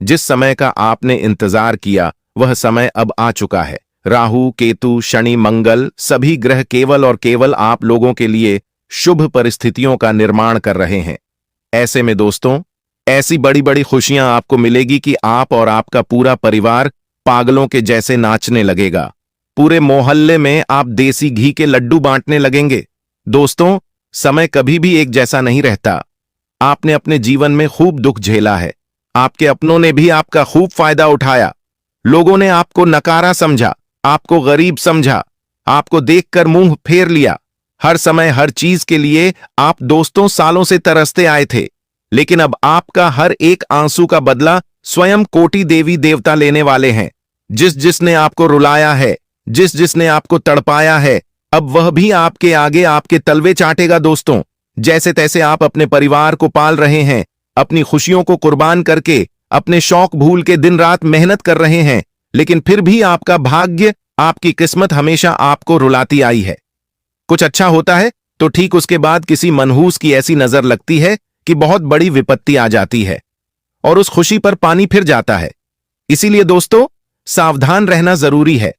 जिस समय का आपने इंतजार किया वह समय अब आ चुका है। राहु, केतु, शनि, मंगल सभी ग्रह केवल और केवल आप लोगों के लिए शुभ परिस्थितियों का निर्माण कर रहे हैं। ऐसे में दोस्तों, ऐसी बड़ी बड़ी खुशियां आपको मिलेगी कि आप और आपका पूरा परिवार पागलों के जैसे नाचने लगेगा। पूरे मोहल्ले में आप देसी घी के लड्डू बांटने लगेंगे। दोस्तों, समय कभी भी एक जैसा नहीं रहता। आपने अपने जीवन में खूब दुख झेला है। आपके अपनों ने भी आपका खूब फायदा उठाया। लोगों ने आपको नकारा समझा, आपको गरीब समझा, आपको देखकर मुंह फेर लिया। हर समय हर चीज के लिए आप दोस्तों सालों से तरसते आए थे, लेकिन अब आपका हर एक आंसू का बदला स्वयं कोटि देवी देवता लेने वाले हैं। जिसने आपको रुलाया है, जिसने आपको तड़पाया है, अब वह भी आपके आगे आपके तलवे चाटेगा। दोस्तों, जैसे तैसे आप अपने परिवार को पाल रहे हैं, अपनी खुशियों को कुर्बान करके अपने शौक भूल के दिन रात मेहनत कर रहे हैं, लेकिन फिर भी आपका भाग्य, आपकी किस्मत हमेशा आपको रुलाती आई है। कुछ अच्छा होता है तो ठीक उसके बाद किसी मनहूस की ऐसी नजर लगती है कि बहुत बड़ी विपत्ति आ जाती है और उस खुशी पर पानी फिर जाता है। इसीलिए दोस्तों, सावधान रहना जरूरी है।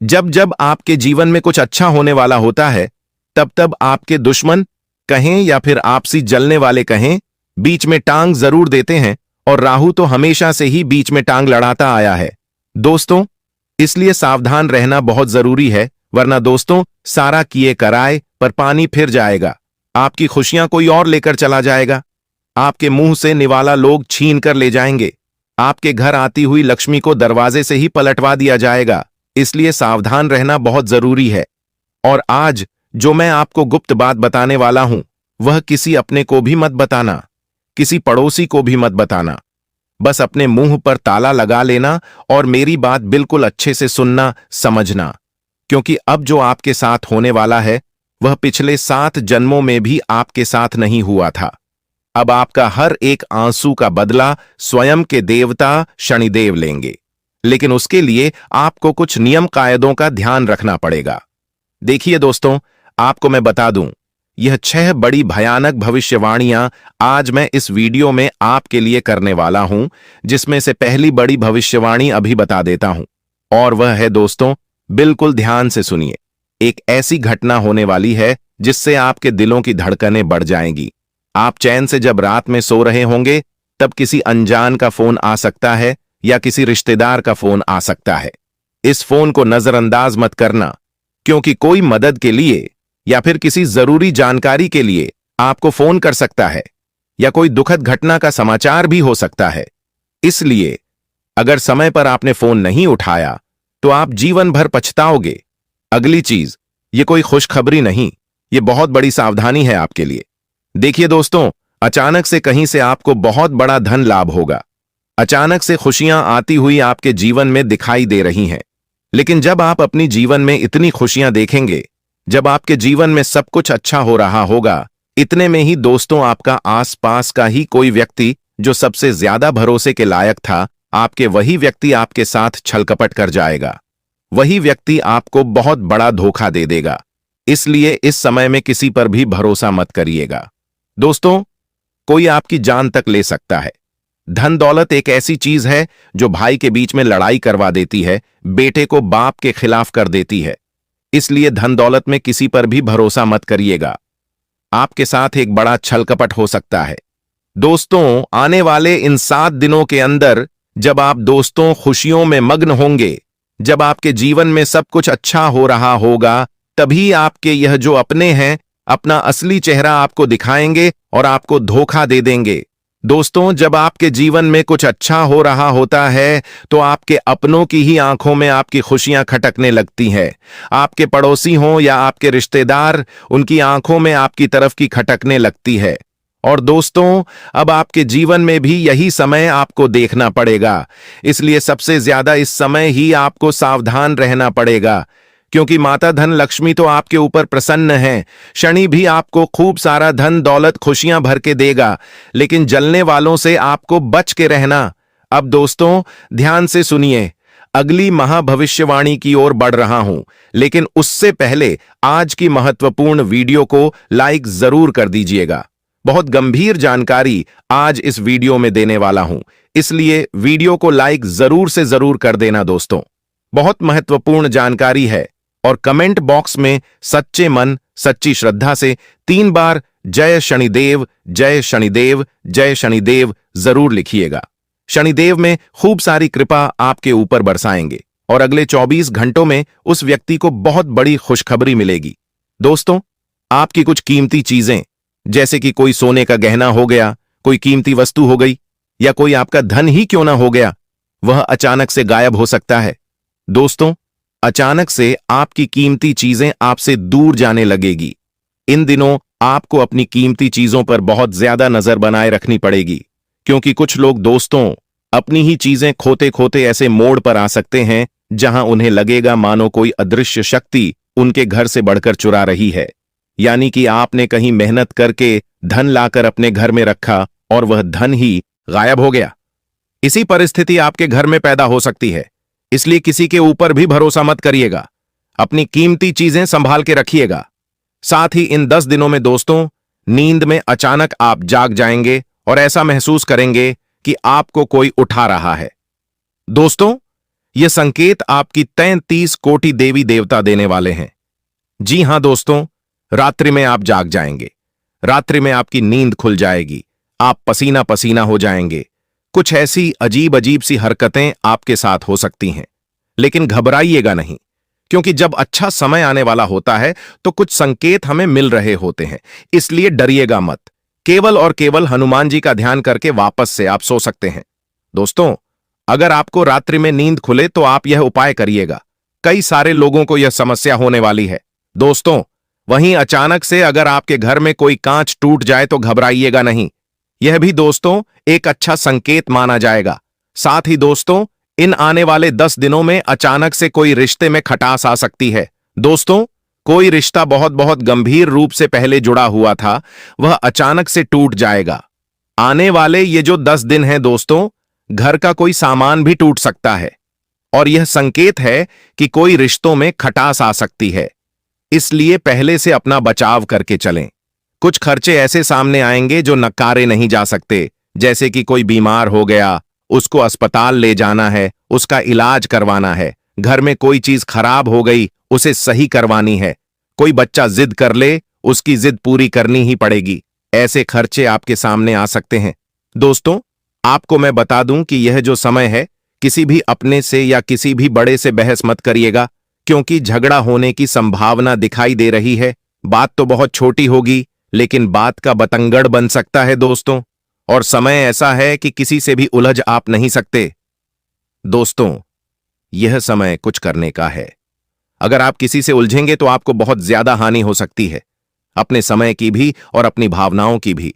जब जब आपके जीवन में कुछ अच्छा होने वाला होता है, तब तब आपके दुश्मन कहें या फिर आपसी जलने वाले कहें, बीच में टांग जरूर देते हैं, और राहु तो हमेशा से ही बीच में टांग लड़ाता आया है। दोस्तों, इसलिए सावधान रहना बहुत जरूरी है, वरना दोस्तों सारा किए कराए पर पानी फिर जाएगा। आपकी खुशियां कोई और लेकर चला जाएगा। आपके मुंह से निवाला लोग छीन कर ले जाएंगे। आपके घर आती हुई लक्ष्मी को दरवाजे से ही पलटवा दिया जाएगा। इसलिए सावधान रहना बहुत जरूरी है। और आज जो मैं आपको गुप्त बात बताने वाला हूं, वह किसी अपने को भी मत बताना, किसी पड़ोसी को भी मत बताना। बस अपने मुंह पर ताला लगा लेना और मेरी बात बिल्कुल अच्छे से सुनना, समझना, क्योंकि अब जो आपके साथ होने वाला है वह पिछले 7 जन्मों में भी आपके साथ नहीं हुआ था। अब आपका हर एक आंसू का बदला स्वयं के देवता शनिदेव लेंगे, लेकिन उसके लिए आपको कुछ नियम कायदों का ध्यान रखना पड़ेगा। देखिए दोस्तों, आपको मैं बता दूं, यह 6 बड़ी भयानक भविष्यवाणियां आज मैं इस वीडियो में आपके लिए करने वाला हूं, जिसमें से पहली बड़ी भविष्यवाणी अभी बता देता हूं, और वह है दोस्तों, बिल्कुल ध्यान से सुनिए। एक ऐसी घटना होने वाली है जिससे आपके दिलों की धड़कनें बढ़ जाएंगी। आप चैन से जब रात में सो रहे होंगे, तब किसी अनजान का फोन आ सकता है या किसी रिश्तेदार का फोन आ सकता है। इस फोन को नजरअंदाज मत करना, क्योंकि कोई मदद के लिए या फिर किसी जरूरी जानकारी के लिए आपको फोन कर सकता है, या कोई दुखद घटना का समाचार भी हो सकता है। इसलिए अगर समय पर आपने फोन नहीं उठाया तो आप जीवन भर पछताओगे। अगली चीज, ये कोई खुशखबरी नहीं, ये बहुत बड़ी सावधानी है आपके लिए। देखिए दोस्तों, अचानक से कहीं से आपको बहुत बड़ा धन लाभ होगा। अचानक से खुशियां आती हुई आपके जीवन में दिखाई दे रही हैं। लेकिन जब आप अपनी जीवन में इतनी खुशियां देखेंगे, जब आपके जीवन में सब कुछ अच्छा हो रहा होगा, इतने में ही दोस्तों आपका आसपास का ही कोई व्यक्ति जो सबसे ज्यादा भरोसे के लायक था, वही व्यक्ति आपके साथ छलकपट कर जाएगा। वही व्यक्ति आपको बहुत बड़ा धोखा दे देगा। इसलिए इस समय में किसी पर भी भरोसा मत करिएगा। दोस्तों, कोई आपकी जान तक ले सकता है। धन दौलत एक ऐसी चीज है जो भाई के बीच में लड़ाई करवा देती है, बेटे को बाप के खिलाफ कर देती है। इसलिए धन दौलत में किसी पर भी भरोसा मत करिएगा। आपके साथ एक बड़ा छलकपट हो सकता है। दोस्तों, आने वाले इन 7 दिनों के अंदर जब आप दोस्तों खुशियों में मग्न होंगे, जब आपके जीवन में सब कुछ अच्छा हो रहा होगा, तभी आपके यह जो अपने हैं अपना असली चेहरा आपको दिखाएंगे और आपको धोखा दे देंगे। दोस्तों, जब आपके जीवन में कुछ अच्छा हो रहा होता है तो आपके अपनों की ही आंखों में आपकी खुशियां खटकने लगती हैं। आपके पड़ोसी हों या आपके रिश्तेदार, उनकी आंखों में आपकी तरफ की खटकने लगती है। और दोस्तों, अब आपके जीवन में भी यही समय आपको देखना पड़ेगा। इसलिए सबसे ज्यादा इस समय ही आपको सावधान रहना पड़ेगा, क्योंकि माता धन लक्ष्मी तो आपके ऊपर प्रसन्न है। शनि भी आपको खूब सारा धन दौलत खुशियां भर के देगा, लेकिन जलने वालों से आपको बच के रहना। अब दोस्तों, ध्यान से सुनिए, अगली महाभविष्यवाणी की ओर बढ़ रहा हूं, लेकिन उससे पहले आज की महत्वपूर्ण वीडियो को लाइक जरूर कर दीजिएगा। बहुत गंभीर जानकारी आज इस वीडियो में देने वाला हूं, इसलिए वीडियो को लाइक जरूर से जरूर कर देना दोस्तों। बहुत महत्वपूर्ण जानकारी है और कमेंट बॉक्स में सच्चे मन सच्ची श्रद्धा से 3 बार जय शनिदेव जय शनिदेव जय शनिदेव जरूर लिखिएगा। शनिदेव में खूब सारी कृपा आपके ऊपर बरसाएंगे और अगले 24 घंटों में उस व्यक्ति को बहुत बड़ी खुशखबरी मिलेगी। दोस्तों, आपकी कुछ कीमती चीजें जैसे कि कोई सोने का गहना हो गया, कोई कीमती वस्तु हो गई या कोई आपका धन ही क्यों ना हो गया, वह अचानक से गायब हो सकता है। दोस्तों, अचानक से आपकी कीमती चीजें आपसे दूर जाने लगेगी। इन दिनों आपको अपनी कीमती चीजों पर बहुत ज्यादा नजर बनाए रखनी पड़ेगी, क्योंकि कुछ लोग दोस्तों अपनी ही चीजें खोते खोते ऐसे मोड़ पर आ सकते हैं जहां उन्हें लगेगा मानो कोई अदृश्य शक्ति उनके घर से बढ़कर चुरा रही है। यानी कि आपने कहीं मेहनत करके धन लाकर अपने घर में रखा और वह धन ही गायब हो गया। इसी परिस्थिति आपके घर में पैदा हो सकती है, इसलिए किसी के ऊपर भी भरोसा मत करिएगा। अपनी कीमती चीजें संभाल के रखिएगा। साथ ही इन 10 दिनों में दोस्तों नींद में अचानक आप जाग जाएंगे और ऐसा महसूस करेंगे कि आपको कोई उठा रहा है। दोस्तों, यह संकेत आपकी 33 कोटि देवी देवता देने वाले हैं। जी हां दोस्तों, रात्रि में आप जाग जाएंगे, रात्रि में आपकी नींद खुल जाएगी, आप पसीना पसीना हो जाएंगे। कुछ ऐसी अजीब अजीब सी हरकतें आपके साथ हो सकती हैं, लेकिन घबराइएगा नहीं, क्योंकि जब अच्छा समय आने वाला होता है तो कुछ संकेत हमें मिल रहे होते हैं, इसलिए डरिएगा मत। केवल और केवल हनुमान जी का ध्यान करके वापस से आप सो सकते हैं। दोस्तों, अगर आपको रात्रि में नींद खुले तो आप यह उपाय करिएगा। कई सारे लोगों को यह समस्या होने वाली है। दोस्तों, वहीं अचानक से अगर आपके घर में कोई कांच टूट जाए तो घबराइएगा नहीं, यह भी दोस्तों एक अच्छा संकेत माना जाएगा। साथ ही दोस्तों, इन आने वाले 10 दिनों में अचानक से कोई रिश्ते में खटास आ सकती है। दोस्तों, कोई रिश्ता बहुत बहुत गंभीर रूप से पहले जुड़ा हुआ था, वह अचानक से टूट जाएगा। आने वाले ये जो 10 दिन हैं दोस्तों, घर का कोई सामान भी टूट सकता है और यह संकेत है कि कोई रिश्तों में खटास आ सकती है। इसलिए पहले से अपना बचाव करके चलें। कुछ खर्चे ऐसे सामने आएंगे जो नकारे नहीं जा सकते, जैसे कि कोई बीमार हो गया, उसको अस्पताल ले जाना है, उसका इलाज करवाना है, घर में कोई चीज खराब हो गई, उसे सही करवानी है, कोई बच्चा जिद कर ले, उसकी जिद पूरी करनी ही पड़ेगी। ऐसे खर्चे आपके सामने आ सकते हैं। दोस्तों, आपको मैं बता दूं कि यह जो समय है, किसी भी अपने से या किसी भी बड़े से बहस मत करिएगा, क्योंकि झगड़ा होने की संभावना दिखाई दे रही है। बात तो बहुत छोटी होगी, लेकिन बात का बतंगड़ बन सकता है दोस्तों, और समय ऐसा है कि किसी से भी उलझ आप नहीं सकते। दोस्तों, यह समय कुछ करने का है। अगर आप किसी से उलझेंगे तो आपको बहुत ज्यादा हानि हो सकती है, अपने समय की भी और अपनी भावनाओं की भी।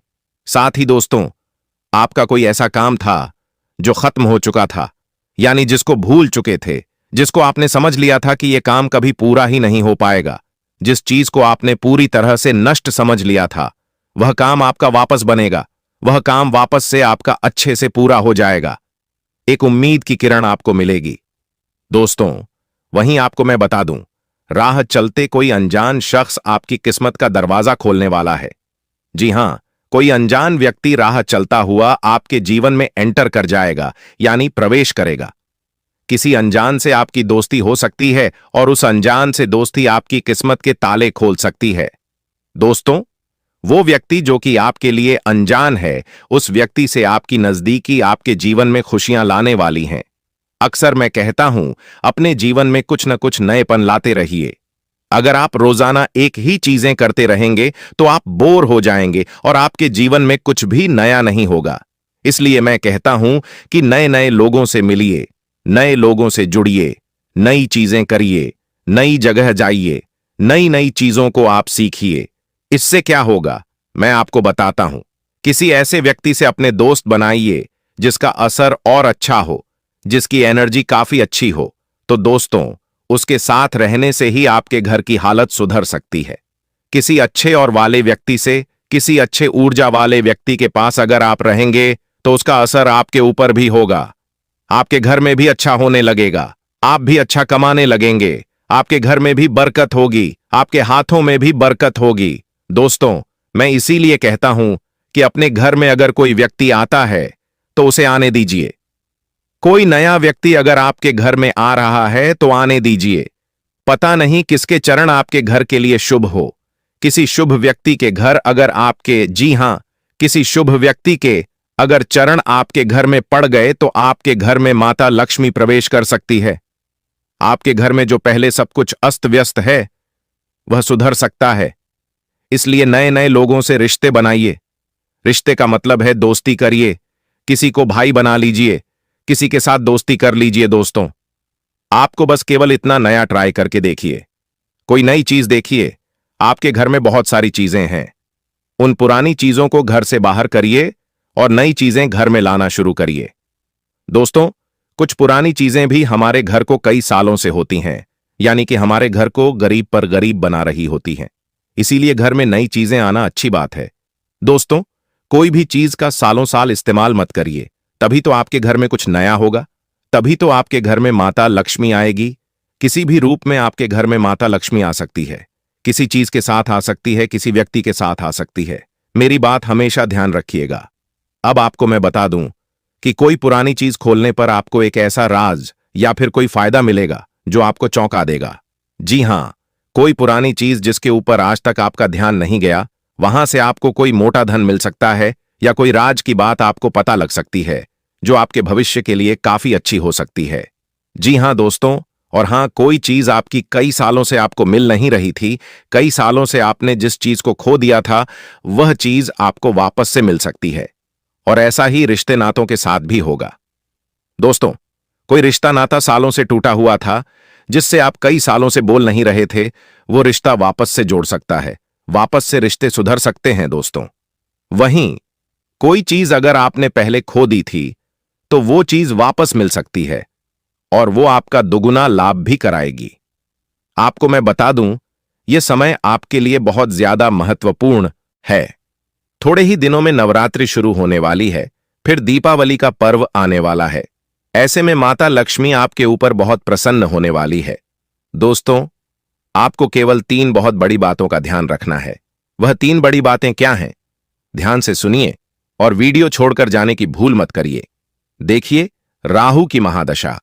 साथ ही दोस्तों, आपका कोई ऐसा काम था जो खत्म हो चुका था, यानी जिसको भूल चुके थे, जिसको आपने समझ लिया था कि यह काम कभी पूरा ही नहीं हो पाएगा, जिस चीज को आपने पूरी तरह से नष्ट समझ लिया था, वह काम आपका वापस बनेगा, वह काम वापस से आपका अच्छे से पूरा हो जाएगा। एक उम्मीद की किरण आपको मिलेगी। दोस्तों, वहीं आपको मैं बता दूं, राह चलते कोई अनजान शख्स आपकी किस्मत का दरवाजा खोलने वाला है। जी हां, कोई अनजान व्यक्ति राह चलता हुआ आपके जीवन में एंटर कर जाएगा, यानी प्रवेश करेगा। किसी अनजान से आपकी दोस्ती हो सकती है और उस अनजान से दोस्ती आपकी किस्मत के ताले खोल सकती है। दोस्तों, वो व्यक्ति जो कि आपके लिए अनजान है, उस व्यक्ति से आपकी नजदीकी आपके जीवन में खुशियां लाने वाली हैं। अक्सर मैं कहता हूं, अपने जीवन में कुछ न कुछ नएपन लाते रहिए। अगर आप रोजाना एक ही चीजें करते रहेंगे तो आप बोर हो जाएंगे और आपके जीवन में कुछ भी नया नहीं होगा। इसलिए मैं कहता हूं कि नए नए लोगों से मिलिए, नए लोगों से जुड़िए, नई चीजें करिए, नई जगह जाइए, नई नई चीजों को आप सीखिए। इससे क्या होगा, मैं आपको बताता हूं। किसी ऐसे व्यक्ति से अपने दोस्त बनाइए जिसका असर और अच्छा हो, जिसकी एनर्जी काफी अच्छी हो, तो दोस्तों, उसके साथ रहने से ही आपके घर की हालत सुधर सकती है। किसी अच्छे और वाले व्यक्ति से, किसी अच्छे ऊर्जा वाले व्यक्ति के पास अगर आप रहेंगे तो उसका असर आपके ऊपर भी होगा। आपके घर में भी अच्छा होने लगेगा, आप भी अच्छा कमाने लगेंगे, आपके घर में भी बरकत होगी, आपके हाथों में भी बरकत होगी। दोस्तों, मैं इसीलिए कहता हूं कि अपने घर में अगर कोई व्यक्ति आता है तो उसे आने दीजिए। कोई नया व्यक्ति अगर आपके घर में आ रहा है तो आने दीजिए। पता नहीं किसके चरण आपके घर के लिए शुभ हो। किसी शुभ व्यक्ति के घर अगर आपके, जी हां, किसी शुभ व्यक्ति के अगर चरण आपके घर में पड़ गए तो आपके घर में माता लक्ष्मी प्रवेश कर सकती है। आपके घर में जो पहले सब कुछ अस्त व्यस्त है वह सुधर सकता है। इसलिए नए नए लोगों से रिश्ते बनाइए। रिश्ते का मतलब है दोस्ती करिए। किसी को भाई बना लीजिए, किसी के साथ दोस्ती कर लीजिए। दोस्तों, आपको बस केवल इतना नया ट्राई करके देखिए। कोई नई चीज देखिए। आपके घर में बहुत सारी चीजें हैं। उन पुरानी चीजों को घर से बाहर करिए और नई चीजें घर में लाना शुरू करिए। दोस्तों, कुछ पुरानी चीजें भी हमारे घर को कई सालों से होती हैं, यानी कि हमारे घर को गरीब पर गरीब बना रही होती हैं। इसीलिए घर में नई चीजें आना अच्छी बात है। दोस्तों, कोई भी चीज का सालों साल इस्तेमाल मत करिए, तभी तो आपके घर में कुछ नया होगा। तभी तो आपके घर में माता लक्ष्मी आएगी। किसी भी रूप में आपके घर में माता लक्ष्मी आ सकती है। किसी चीज के साथ आ सकती है, किसी व्यक्ति के साथ आ सकती है। मेरी बात हमेशा ध्यान रखिएगा। अब आपको मैं बता दूं कि कोई पुरानी चीज खोलने पर आपको एक ऐसा राज या फिर कोई फायदा मिलेगा जो आपको चौंका देगा। जी हां, कोई पुरानी चीज जिसके ऊपर आज तक आपका ध्यान नहीं गया, वहां से आपको कोई मोटा धन मिल सकता है या कोई राज की बात आपको पता लग सकती है जो आपके भविष्य के लिए काफी अच्छी हो सकती है। जी हां दोस्तों, और हां, कोई चीज आपकी कई सालों से आपको मिल नहीं रही थी, कई सालों से आपने जिस चीज को खो दिया था, वह चीज आपको वापस से मिल सकती है। और ऐसा ही रिश्ते नातों के साथ भी होगा। दोस्तों, कोई रिश्ता नाता सालों से टूटा हुआ था, जिससे आप कई सालों से बोल नहीं रहे थे, वो रिश्ता वापस से जोड़ सकता है। वापस से रिश्ते सुधर सकते हैं दोस्तों। वहीं कोई चीज अगर आपने पहले खो दी थी, तो वो चीज वापस मिल सकती है और वो आपका दुगुना लाभ भी कराएगी। आपको मैं बता दूं, यह समय आपके लिए बहुत ज्यादा महत्वपूर्ण है। थोड़े ही दिनों में नवरात्रि शुरू होने वाली है, फिर दीपावली का पर्व आने वाला है। ऐसे में माता लक्ष्मी आपके ऊपर बहुत प्रसन्न होने वाली है। दोस्तों, आपको केवल 3 बहुत बड़ी बातों का ध्यान रखना है। वह 3 बड़ी बातें क्या हैं? ध्यान से सुनिए और वीडियो छोड़कर जाने की भूल मत करिए। देखिए, राहु की महादशा।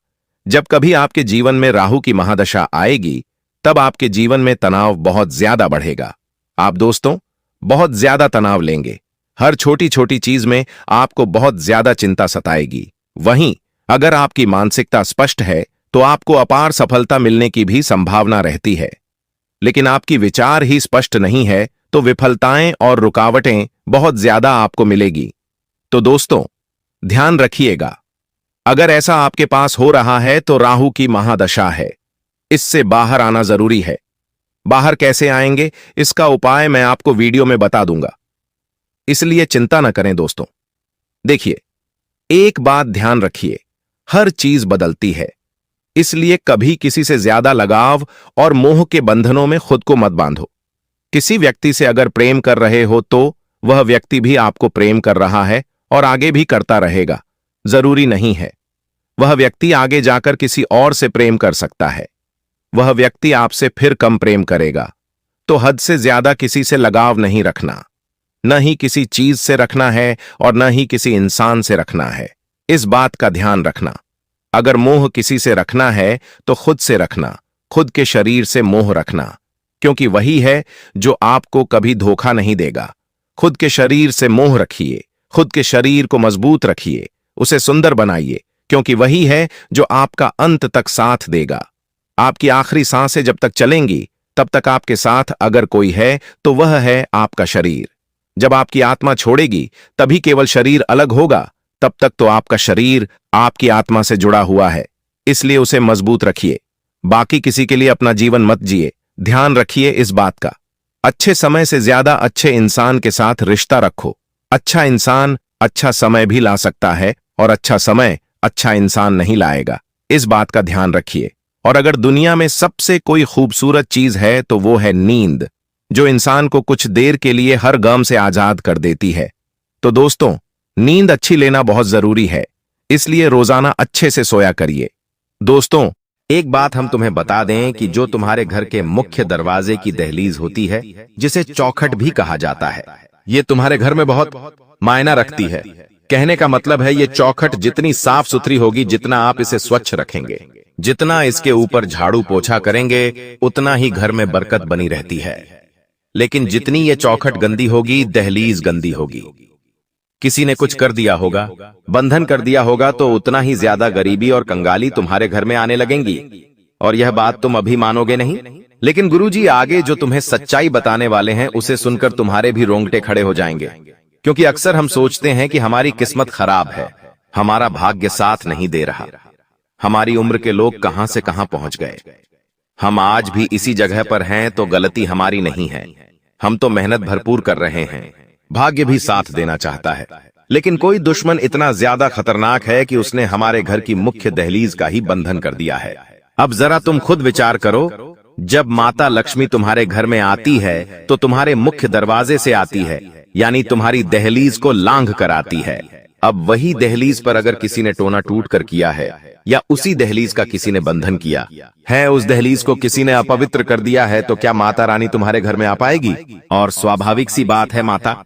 जब कभी आपके जीवन में राहु की महादशा आएगी, तब आपके जीवन में तनाव बहुत ज्यादा बढ़ेगा। आप दोस्तों बहुत ज्यादा तनाव लेंगे। हर छोटी छोटी चीज में आपको बहुत ज्यादा चिंता सताएगी। वहीं अगर आपकी मानसिकता स्पष्ट है तो आपको अपार सफलता मिलने की भी संभावना रहती है। लेकिन आपकी विचार ही स्पष्ट नहीं है तो विफलताएं और रुकावटें बहुत ज्यादा आपको मिलेगी। तो दोस्तों, ध्यान रखिएगा, अगर ऐसा आपके पास हो रहा है तो राहु की महादशा है। इससे बाहर आना जरूरी है। बाहर कैसे आएंगे, इसका उपाय मैं आपको वीडियो में बता दूंगा, इसलिए चिंता न करें दोस्तों। देखिए, एक बात ध्यान रखिए, हर चीज बदलती है, इसलिए कभी किसी से ज्यादा लगाव और मोह के बंधनों में खुद को मत बांधो। किसी व्यक्ति से अगर प्रेम कर रहे हो तो वह व्यक्ति भी आपको प्रेम कर रहा है और आगे भी करता रहेगा। जरूरी नहीं है वह व्यक्ति आगे जाकर किसी और से प्रेम कर सकता है। वह व्यक्ति आपसे फिर कम प्रेम करेगा। तो हद से ज्यादा किसी से लगाव नहीं रखना, न ही किसी चीज से रखना है और न ही किसी इंसान से रखना है। इस बात का ध्यान रखना। अगर मोह किसी से रखना है तो खुद से रखना, खुद के शरीर से मोह रखना, क्योंकि वही है जो आपको कभी धोखा नहीं देगा। खुद के शरीर से मोह रखिए, खुद के शरीर को मजबूत रखिए, उसे सुंदर बनाइए, क्योंकि वही है जो आपका अंत तक साथ देगा। आपकी आखिरी सांसें जब तक चलेंगी तब तक आपके साथ अगर कोई है तो वह है आपका शरीर। जब आपकी आत्मा छोड़ेगी तभी केवल शरीर अलग होगा, तब तक तो आपका शरीर आपकी आत्मा से जुड़ा हुआ है। इसलिए उसे मजबूत रखिए। बाकी किसी के लिए अपना जीवन मत जिए। ध्यान रखिए इस बात का। अच्छे समय से ज्यादा अच्छे इंसान के साथ रिश्ता रखो। अच्छा इंसान अच्छा समय भी ला सकता है और अच्छा समय अच्छा इंसान नहीं लाएगा। इस बात का ध्यान रखिए। और अगर दुनिया में सबसे कोई खूबसूरत चीज है तो वो है नींद, जो इंसान को कुछ देर के लिए हर गम से आजाद कर देती है। तो दोस्तों, नींद अच्छी लेना बहुत जरूरी है, इसलिए रोजाना अच्छे से सोया करिए। दोस्तों, एक बात हम तुम्हें बता दें कि जो तुम्हारे घर के मुख्य दरवाजे की दहलीज होती है, जिसे चौखट भी कहा जाता है, ये तुम्हारे घर में बहुत मायना रखती है। कहने का मतलब है ये चौखट जितनी साफ सुथरी होगी, जितना आप इसे स्वच्छ रखेंगे, जितना इसके ऊपर झाड़ू पोछा करेंगे, उतना ही घर में बरकत बनी रहती है। लेकिन जितनी ये चौखट गंदी होगी, दहलीज गंदी होगी। किसी ने कुछ कर दिया होगा, बंधन कर दिया होगा, तो उतना ही ज्यादा गरीबी और कंगाली तुम्हारे घर में आने लगेंगी। और यह बात तुम अभी मानोगे नहीं, लेकिन गुरुजी आगे जो तुम्हें सच्चाई बताने वाले हैं उसे सुनकर तुम्हारे भी रोंगटे खड़े हो जाएंगे। क्योंकि अक्सर हम सोचते हैं कि हमारी किस्मत खराब है, हमारा भाग्य साथ नहीं दे रहा, हमारी उम्र के लोग कहां से कहां पहुंच गए, हम आज भी इसी जगह पर हैं, तो गलती हमारी नहीं है। हम तो मेहनत भरपूर कर रहे हैं, भाग्य भी साथ देना चाहता है, लेकिन कोई दुश्मन इतना ज्यादा खतरनाक है कि उसने हमारे घर की मुख्य दहलीज का ही बंधन कर दिया है। अब जरा तुम खुद विचार करो, जब माता लक्ष्मी तुम्हारे घर में आती है तो तुम्हारे मुख्य दरवाजे से आती है, यानी तुम्हारी दहलीज को लांघ कर आती है। अब वही दहलीज पर अगर किसी ने टोना टूट कर किया है, या उसी दहलीज का किसी ने बंधन किया है, उस दहलीज को किसी ने अपवित्र कर दिया है, तो क्या माता रानी तुम्हारे घर में आ पाएगी? और स्वाभाविक सी बात है, माता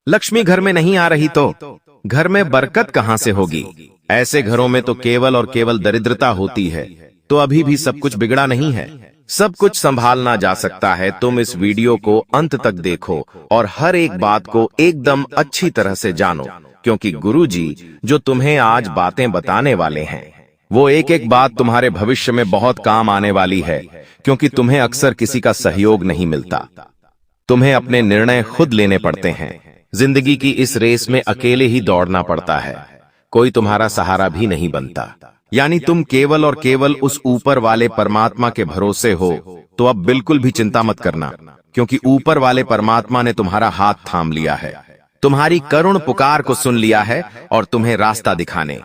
लक्ष्मी घर में नहीं आ रही तो घर में बरकत कहां से होगी? ऐसे घरों में तो केवल और केवल दरिद्रता होती है। तो अभी भी सब कुछ बिगड़ा नहीं है, सब कुछ संभालना जा सकता है। तुम इस वीडियो को अंत तक देखो और हर एक बात को एकदम अच्छी तरह से जानो, क्योंकि गुरुजी जो तुम्हें आज बातें बताने वाले हैं, वो एक एक बात तुम्हारे भविष्य में बहुत काम आने वाली है। क्योंकि तुम्हें अक्सर किसी का सहयोग नहीं मिलता, तुम्हें अपने निर्णय खुद लेने पड़ते हैं। जिंदगी की इस रेस में अकेले ही दौड़ना पड़ता है, कोई तुम्हारा सहारा भी नहीं बनता। यानी तुम केवल और केवल उस ऊपर वाले परमात्मा के भरोसे हो। तो अब बिल्कुल भी चिंता मत करना, क्योंकि ऊपर वाले परमात्मा ने तुम्हारा हाथ थाम लिया है, तुम्हारी करुण पुकार को सुन लिया है और तुम्हें रास्ता दिखाने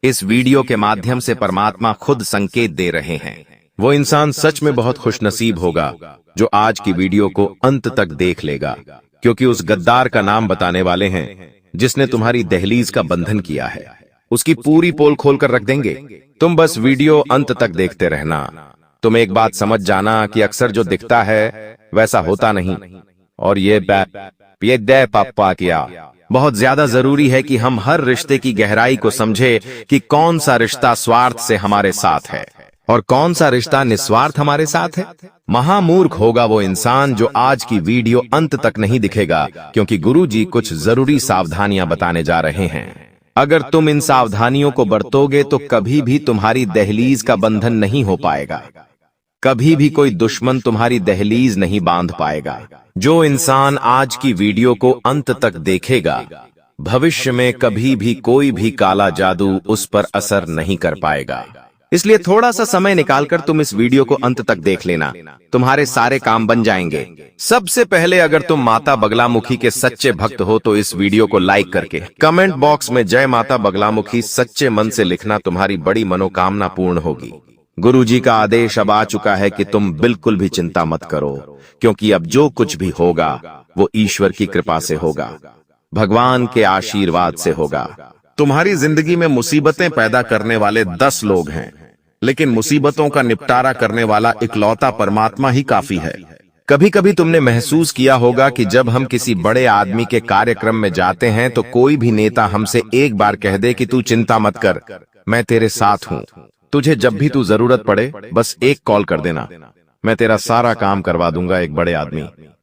इस वीडियो के माध्यम से परमात्मा खुद संकेत दे रहे हैं। वो इंसान सच में बहुत खुशनसीब होगा जो आज की वीडियो को अंत तक देख लेगा, क्योंकि उस गद्दार का नाम बताने वाले हैं जिसने तुम्हारी दहलीज का बंधन किया है। उसकी पूरी पोल खोल कर रख देंगे। तुम बस वीडियो अंत तक देखते रहना। तुम एक बात समझ जाना कि अक्सर जो दिखता है वैसा होता नहीं, और ये दे पापा किया। बहुत ज्यादा जरूरी है कि हम हर रिश्ते की गहराई को समझे कि कौन सा रिश्ता स्वार्थ से हमारे साथ है और कौन सा रिश्ता निस्वार्थ हमारे साथ है। महामूर्ख होगा वो इंसान जो आज की वीडियो अंत तक नहीं दिखेगा, क्योंकि गुरुजी कुछ जरूरी सावधानियां बताने जा रहे हैं। अगर तुम इन सावधानियों को बरतोगे तो कभी भी तुम्हारी दहलीज का बंधन नहीं हो पाएगा, कभी भी कोई दुश्मन तुम्हारी दहलीज नहीं बांध पाएगा। जो इंसान आज की वीडियो को अंत तक देखेगा, भविष्य में कभी भी कोई भी काला जादू उस पर असर नहीं कर पाएगा। इसलिए थोड़ा सा समय निकालकर तुम इस वीडियो को अंत तक देख लेना, तुम्हारे सारे काम बन जाएंगे। सबसे पहले अगर तुम माता बगलामुखी के सच्चे भक्त हो तो इस वीडियो को लाइक करके कमेंट बॉक्स में जय माता बगलामुखी सच्चे मन से लिखना, तुम्हारी बड़ी मनोकामना पूर्ण होगी। गुरुजी का आदेश अब आ चुका है कि तुम बिल्कुल भी चिंता मत करो, क्योंकि अब जो कुछ भी होगा वो ईश्वर की कृपा से होगा, भगवान के आशीर्वाद से होगा। तुम्हारी जिंदगी में मुसीबतें पैदा करने वाले 10 लोग हैं, लेकिन मुसीबतों का निपटारा करने वाला इकलौता परमात्मा ही काफी है। कभी कभी तुमने महसूस किया होगा कि जब हम किसी बड़े आदमी के कार्यक्रम में जाते हैं तो कोई भी नेता हमसे एक बार कह दे कि तू चिंता मत कर, मैं तेरे साथ हूं, तुझे जब भी तू जरूरत पड़े बस एक कॉल कर देना, मैं तेरा सारा काम करवा दूंगा।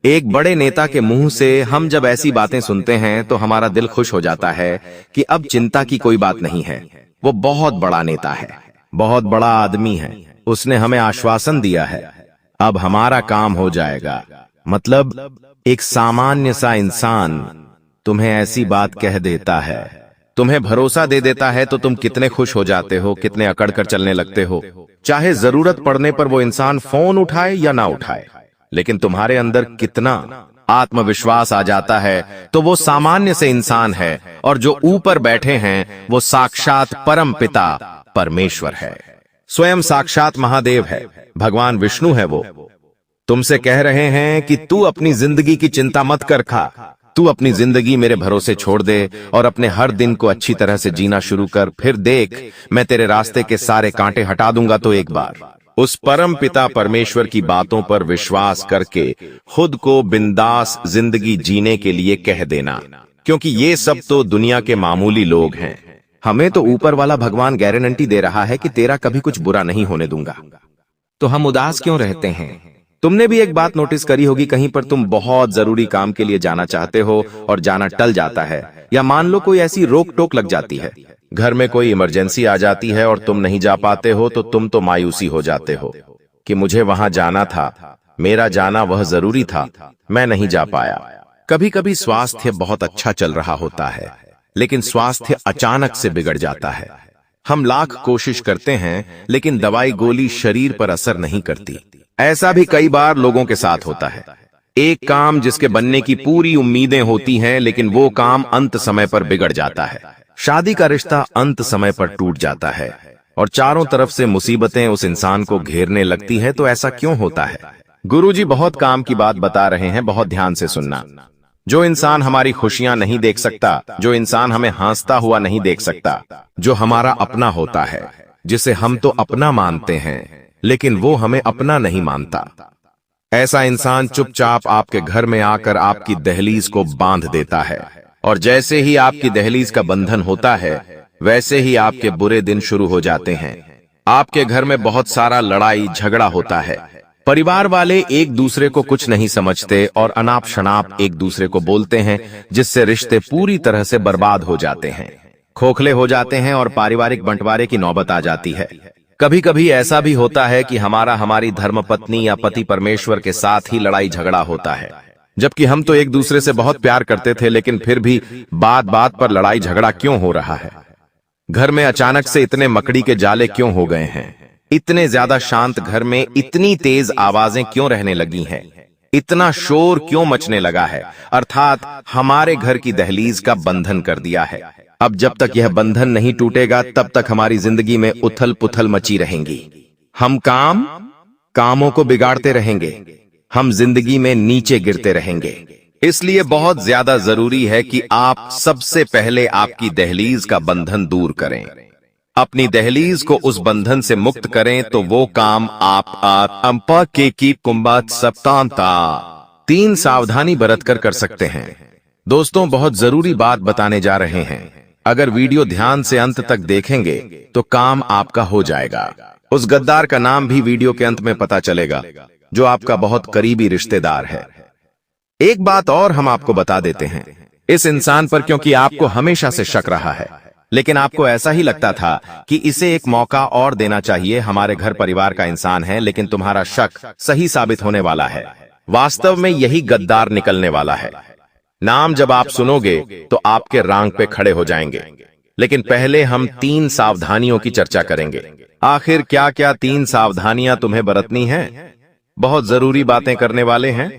एक बड़े नेता के मुंह से हम जब ऐसी बातें सुनते हैं तो हमारा दिल खुश हो जाता है कि अब चिंता की कोई बात नहीं है। वो बहुत बड़ा नेता है, बहुत बड़ा आदमी है, उसने हमें आश्वासन दिया है, अब हमारा काम हो जाएगा। मतलब एक सामान्य सा इंसान तुम्हें ऐसी बात कह देता है, तुम्हें भरोसा दे देता है, तो तुम कितने खुश हो जाते हो, कितने अकड़ कर चलने लगते हो। चाहे जरूरत पड़ने पर वो इंसान फोन उठाए या ना उठाए, लेकिन तुम्हारे अंदर कितना आत्मविश्वास आ जाता है। तो वो सामान्य से इंसान है, और जो ऊपर बैठे हैं वो साक्षात परम पिता परमेश्वर है, स्वयं साक्षात महादेव है, भगवान विष्णु है। वो तुमसे कह रहे हैं कि तू अपनी जिंदगी की चिंता मत कर, खा तू अपनी जिंदगी मेरे भरोसे छोड़ दे और अपने हर दिन को अच्छी तरह से जीना शुरू कर, फिर देख मैं तेरे रास्ते के सारे कांटे हटा दूंगा। तो एक बार उस परम पिता परमेश्वर की बातों पर विश्वास करके खुद को बिंदास जिंदगी जीने के लिए कह देना। क्योंकि ये सब तो दुनिया के मामूली लोग हैं। हमें तो ऊपर वाला भगवान गारंटी दे रहा है कि तेरा कभी कुछ बुरा नहीं होने दूंगा। तो हम उदास क्यों रहते हैं? तुमने भी एक बात नोटिस करी होगी, कहीं पर तुम बहुत जरूरी काम के लिए जाना चाहते हो और जाना टल जाता है, या मान लो कोई ऐसी रोक टोक लग जाती है, घर में कोई इमरजेंसी आ जाती है और तुम नहीं जा पाते हो, तो तुम तो मायूसी हो जाते हो कि मुझे वहां जाना था, मेरा जाना वह जरूरी था, मैं नहीं जा पाया। कभी कभी स्वास्थ्य बहुत अच्छा चल रहा होता है, लेकिन स्वास्थ्य अचानक से बिगड़ जाता है। हम लाख कोशिश करते हैं, लेकिन दवाई गोली शरीर पर असर नहीं करती। ऐसा भी कई बार लोगों के साथ होता है। एक काम जिसके बनने की पूरी उम्मीदें होती हैं, लेकिन वो काम अंत समय पर बिगड़ जाता है। शादी का रिश्ता अंत समय पर टूट जाता है और चारों तरफ से मुसीबतें उस इंसान को घेरने लगती है। तो ऐसा क्यों होता है? गुरुजी बहुत काम की बात बता रहे हैं, बहुत ध्यान से सुनना। जो इंसान हमारी खुशियां नहीं देख सकता, जो इंसान हमें हंसता हुआ नहीं देख सकता, जो हमारा अपना होता है, जिसे हम तो अपना मानते हैं लेकिन वो हमें अपना नहीं मानता, ऐसा इंसान चुपचाप आपके घर में आकर आपकी दहलीज को बांध देता है। और जैसे ही आपकी दहलीज का बंधन होता है, वैसे ही आपके बुरे दिन शुरू हो जाते हैं। आपके घर में बहुत सारा लड़ाई झगड़ा होता है। परिवार वाले एक दूसरे को कुछ नहीं समझते और अनाप शनाप एक दूसरे को बोलते हैं, जिससे रिश्ते पूरी तरह से बर्बाद हो जाते हैं, खोखले हो जाते हैं और पारिवारिक बंटवारे की नौबत आ जाती है। कभी कभी ऐसा भी होता है कि हमारी धर्मपत्नी या पति परमेश्वर के साथ ही लड़ाई झगड़ा होता है, जबकि हम तो एक दूसरे से बहुत प्यार करते थे, लेकिन फिर भी बात बात पर लड़ाई झगड़ा क्यों हो रहा है? घर में अचानक से इतने मकड़ी के जाले क्यों हो गए हैं? इतने ज्यादा शांत घर में इतनी तेज आवाजें क्यों रहने लगी हैं? इतना शोर क्यों मचने लगा है? अर्थात हमारे घर की दहलीज का बंधन कर दिया है। अब जब तक यह बंधन नहीं टूटेगा, तब तक हमारी जिंदगी में उथल पुथल मची रहेंगी। हम कामों को बिगाड़ते रहेंगे, हम जिंदगी में नीचे गिरते रहेंगे। इसलिए बहुत ज्यादा जरूरी है कि आप सबसे पहले आपकी दहलीज का बंधन दूर करें, अपनी दहलीज को उस बंधन से मुक्त करें। तो वो काम आप अंपा के की कुंभत सप्तांता 3 सावधानी बरतकर कर सकते हैं। दोस्तों, बहुत जरूरी बात बताने जा रहे हैं। अगर वीडियो ध्यान से अंत तक देखेंगे तो काम आपका हो जाएगा। उस गद्दार का नाम भी वीडियो के अंत में पता चलेगा, जो आपका बहुत करीबी रिश्तेदार है। एक बात और हम आपको बता देते हैं इस इंसान पर, क्योंकि आपको हमेशा से शक रहा है, लेकिन आपको ऐसा ही लगता था कि इसे एक मौका और देना चाहिए। हमारे घर परिवार का इंसान है, लेकिन तुम्हारा शक सही साबित होने वाला है। वास्तव में यही गद्दार निकलने वाला है। नाम जब आप सुनोगे तो आपके रांग पे खड़े हो जाएंगे। लेकिन पहले हम 3 सावधानियों की चर्चा करेंगे। आखिर क्या क्या 3 सावधानियां तुम्हें बरतनी हैं? बहुत जरूरी बातें करने वाले हैं।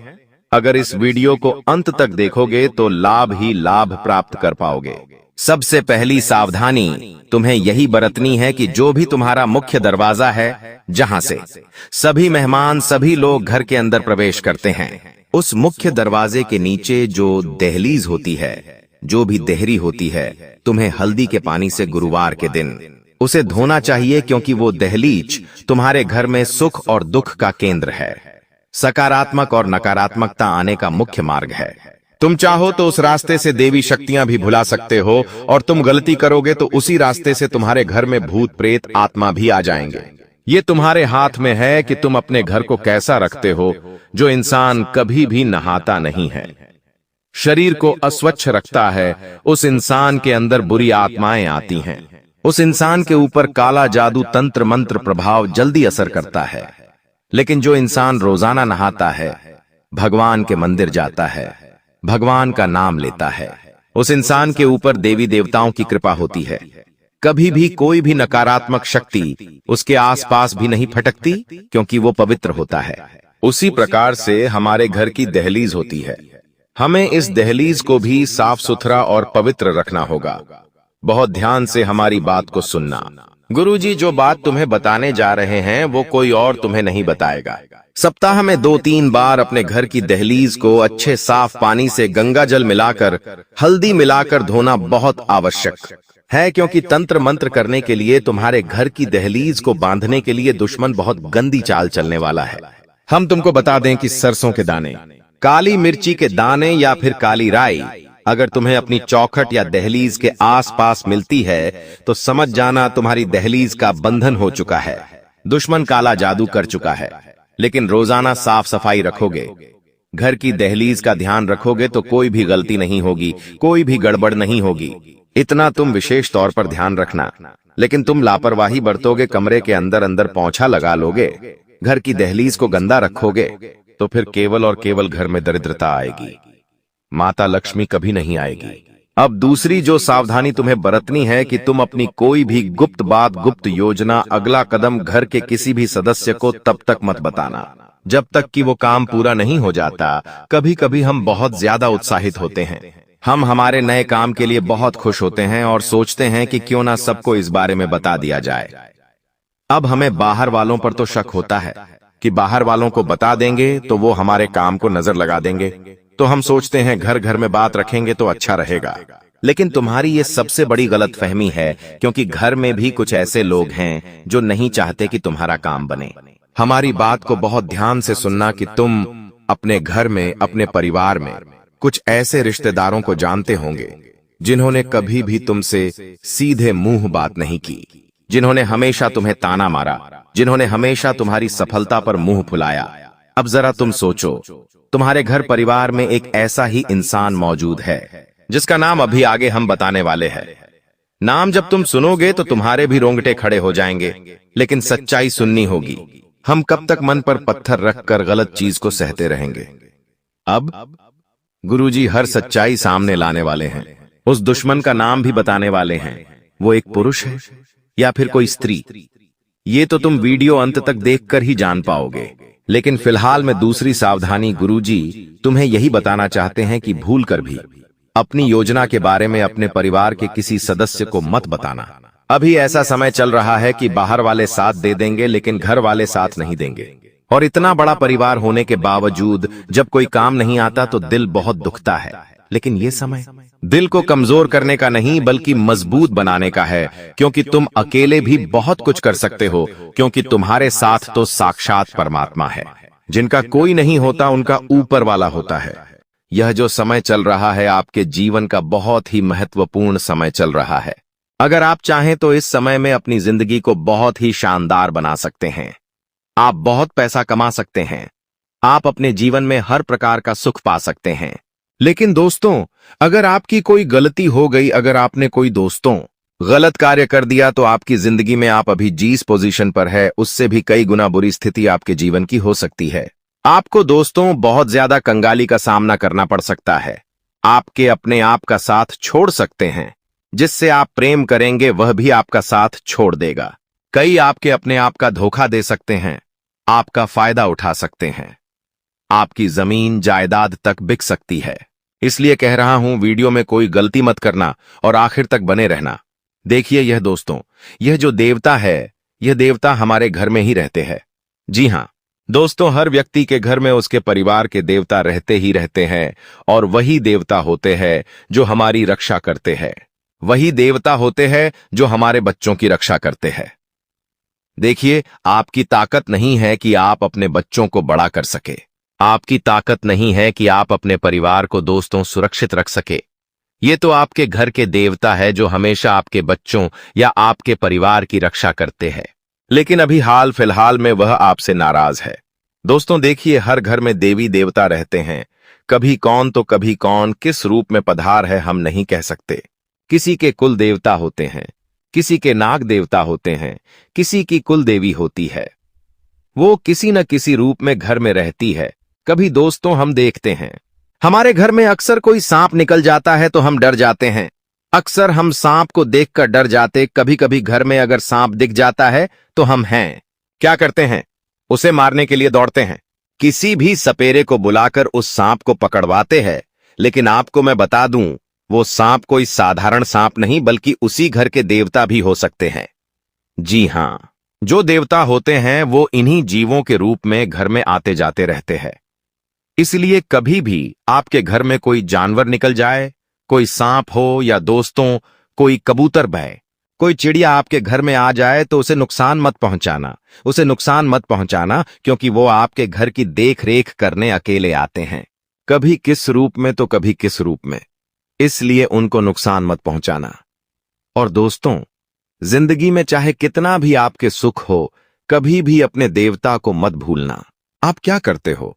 अगर इस वीडियो को अंत तक देखोगे तो लाभ ही लाभ प्राप्त कर पाओगे। सबसे पहली सावधानी तुम्हें यही बरतनी है कि जो भी तुम्हारा मुख्य दरवाजा है, जहां से सभी मेहमान, सभी लोग घर के अंदर प्रवेश करते हैं, उस मुख्य दरवाजे के नीचे जो दहलीज होती है, जो भी देहरी होती है, तुम्हें हल्दी के पानी से गुरुवार के दिन उसे धोना चाहिए, क्योंकि वो दहलीज तुम्हारे घर में सुख और दुख का केंद्र है, सकारात्मक और नकारात्मकता आने का मुख्य मार्ग है। तुम चाहो तो उस रास्ते से देवी शक्तियां भी भुला सकते हो, और तुम गलती करोगे तो उसी रास्ते से तुम्हारे घर में भूत प्रेत आत्मा भी आ जाएंगे। ये तुम्हारे हाथ में है कि तुम अपने घर को कैसा रखते हो। जो इंसान कभी भी नहाता नहीं है, शरीर को अस्वच्छ रखता है, उस इंसान के अंदर बुरी आत्माएं आती हैं। उस इंसान के ऊपर काला जादू, तंत्र मंत्र प्रभाव जल्दी असर करता है। लेकिन जो इंसान रोजाना नहाता है, भगवान के मंदिर जाता है, भगवान का नाम लेता है, उस इंसान के ऊपर देवी देवताओं की कृपा होती है। कभी भी कोई भी नकारात्मक शक्ति उसके आसपास भी नहीं फटकती, क्योंकि वो पवित्र होता है। उसी प्रकार से हमारे घर की दहलीज होती है। हमें इस दहलीज को भी साफ सुथरा और पवित्र रखना होगा। बहुत ध्यान से हमारी बात को सुनना। गुरुजी जो बात तुम्हें बताने जा रहे हैं वो कोई और तुम्हें नहीं बताएगा। सप्ताह में 2-3 बार अपने घर की दहलीज को अच्छे साफ पानी से गंगा जल मिलाकर, हल्दी मिलाकर धोना बहुत आवश्यक है, क्योंकि तंत्र मंत्र करने के लिए तुम्हारे घर की दहलीज को बांधने के लिए दुश्मन बहुत गंदी चाल चलने वाला है। हम तुमको बता दें कि सरसों के दाने, काली मिर्ची के दाने या फिर काली राई, अगर तुम्हें अपनी चौखट या दहलीज के आसपास मिलती है तो समझ जाना तुम्हारी दहलीज का बंधन हो चुका है। दुश्मन काला जादू कर चुका है। लेकिन रोजाना साफ सफाई रखोगे, घर की दहलीज का ध्यान रखोगे तो कोई भी गलती नहीं होगी, कोई भी गड़बड़ नहीं होगी। इतना तुम विशेष तौर पर ध्यान रखना। लेकिन तुम लापरवाही बरतोगे, कमरे के अंदर अंदर पोंछा लगा लोगे, घर की दहलीज को गंदा रखोगे, तो फिर केवल और केवल घर में दरिद्रता आएगी, माता लक्ष्मी कभी नहीं आएगी। अब दूसरी जो सावधानी तुम्हें बरतनी है कि तुम अपनी कोई भी गुप्त बात, गुप्त योजना, अगला कदम घर के किसी भी सदस्य को तब तक मत बताना जब तक कि वो काम पूरा नहीं हो जाता। कभी कभी हम बहुत ज्यादा उत्साहित होते हैं, हम हमारे नए काम के लिए बहुत खुश होते हैं और सोचते हैं कि क्यों ना सबको इस बारे में बता दिया जाए। अब हमें बाहर वालों पर तो शक होता है कि बाहर वालों को बता देंगे तो वो हमारे काम को नजर लगा देंगे, तो हम सोचते हैं घर घर में बात रखेंगे तो अच्छा रहेगा। लेकिन तुम्हारी ये सबसे बड़ी गलतफहमी है, क्योंकि घर में भी कुछ ऐसे लोग हैं जो नहीं चाहते कि तुम्हारा काम बने। हमारी बात को बहुत ध्यान से सुनना कि तुम अपने घर में, अपने परिवार में कुछ ऐसे रिश्तेदारों को जानते होंगे जिन्होंने कभी भी तुमसे सीधे मुंह बात नहीं की, जिन्होंने हमेशा तुम्हें ताना मारा, जिन्होंने हमेशा तुम्हारी सफलता पर मुंह फुलाया। अब जरा तुम सोचो, तुम्हारे घर परिवार में एक ऐसा ही इंसान मौजूद है जिसका नाम अभी आगे हम बताने वाले हैं। नाम जब तुम सुनोगे तो तुम्हारे भी रोंगटे खड़े हो जाएंगे, लेकिन सच्चाई सुननी होगी। हम कब तक मन पर पत्थर रखकर गलत चीज को सहते रहेंगे? अब गुरुजी हर सच्चाई सामने लाने वाले हैं। उस दुश्मन का नाम भी बताने वाले हैं। वो एक पुरुष है या फिर कोई स्त्री, ये तो तुम वीडियो अंत तक देखकर ही जान पाओगे। लेकिन फिलहाल में दूसरी सावधानी गुरुजी तुम्हें यही बताना चाहते हैं कि भूलकर भी अपनी योजना के बारे में अपने परिवार के किसी सदस्य को मत बताना। अभी ऐसा समय चल रहा है कि बाहर वाले साथ दे देंगे लेकिन घर वाले साथ नहीं देंगे, और इतना बड़ा परिवार होने के बावजूद जब कोई काम नहीं आता तो दिल बहुत दुखता है। लेकिन ये समय दिल को कमजोर करने का नहीं बल्कि मजबूत बनाने का है, क्योंकि तुम अकेले भी बहुत कुछ कर सकते हो, क्योंकि तुम्हारे साथ तो साक्षात परमात्मा है। जिनका कोई नहीं होता उनका ऊपर वाला होता है। यह जो समय चल रहा है आपके जीवन का बहुत ही महत्वपूर्ण समय चल रहा है। अगर आप चाहें तो इस समय में अपनी जिंदगी को बहुत ही शानदार बना सकते हैं। आप बहुत पैसा कमा सकते हैं, आप अपने जीवन में हर प्रकार का सुख पा सकते हैं। लेकिन दोस्तों, अगर आपकी कोई गलती हो गई, अगर आपने कोई दोस्तों गलत कार्य कर दिया, तो आपकी जिंदगी में आप अभी जिस पोजीशन पर है उससे भी कई गुना बुरी स्थिति आपके जीवन की हो सकती है। आपको दोस्तों बहुत ज्यादा कंगाली का सामना करना पड़ सकता है। आपके अपने आप का साथ छोड़ सकते हैं, जिससे आप प्रेम करेंगे वह भी आपका साथ छोड़ देगा। कई आपके अपने आप का धोखा दे सकते हैं, आपका फायदा उठा सकते हैं, आपकी जमीन जायदाद तक बिक सकती है। इसलिए कह रहा हूं, वीडियो में कोई गलती मत करना और आखिर तक बने रहना। देखिए यह दोस्तों, यह जो देवता है, यह देवता हमारे घर में ही रहते हैं। जी हां दोस्तों, हर व्यक्ति के घर में उसके परिवार के देवता रहते ही रहते हैं, और वही देवता होते हैं जो हमारी रक्षा करते हैं। वही देवता होते हैं जो हमारे बच्चों की रक्षा करते हैं। देखिए, आपकी ताकत नहीं है कि आप अपने बच्चों को बड़ा कर सके, आपकी ताकत नहीं है कि आप अपने परिवार को दोस्तों सुरक्षित रख सके। ये तो आपके घर के देवता है जो हमेशा आपके बच्चों या आपके परिवार की रक्षा करते हैं। लेकिन अभी हाल फिलहाल में वह आपसे नाराज है। दोस्तों देखिए, हर घर में देवी देवता रहते हैं। कभी कौन तो कभी कौन किस रूप में पधार है हम नहीं कह सकते। किसी के कुल देवता होते हैं, किसी के नाग देवता होते हैं, किसी की कुल देवी होती है। वो किसी न किसी रूप में घर में रहती है। कभी दोस्तों हम देखते हैं, हमारे घर में अक्सर कोई सांप निकल जाता है तो हम डर जाते हैं। अक्सर हम सांप को देखकर डर जाते। कभी कभी घर में अगर सांप दिख जाता है तो हम क्या करते हैं? उसे मारने के लिए दौड़ते हैं। किसी भी सपेरे को बुलाकर उस सांप को पकड़वाते हैं। लेकिन आपको मैं बता दूं, वो सांप कोई साधारण सांप नहीं बल्कि उसी घर के देवता भी हो सकते हैं। जी हां, जो देवता होते हैं वो इन्हीं जीवों के रूप में घर में आते जाते रहते हैं। इसलिए कभी भी आपके घर में कोई जानवर निकल जाए, कोई सांप हो या दोस्तों कोई कबूतर बहे, कोई चिड़िया आपके घर में आ जाए तो उसे नुकसान मत पहुंचाना, उसे नुकसान मत पहुंचाना, क्योंकि वो आपके घर की देख रेख करने अकेले आते हैं। कभी किस रूप में तो कभी किस रूप में। इसलिए उनको नुकसान मत पहुंचाना। और दोस्तों, जिंदगी में चाहे कितना भी आपके सुख हो, कभी भी अपने देवता को मत भूलना। आप क्या करते हो?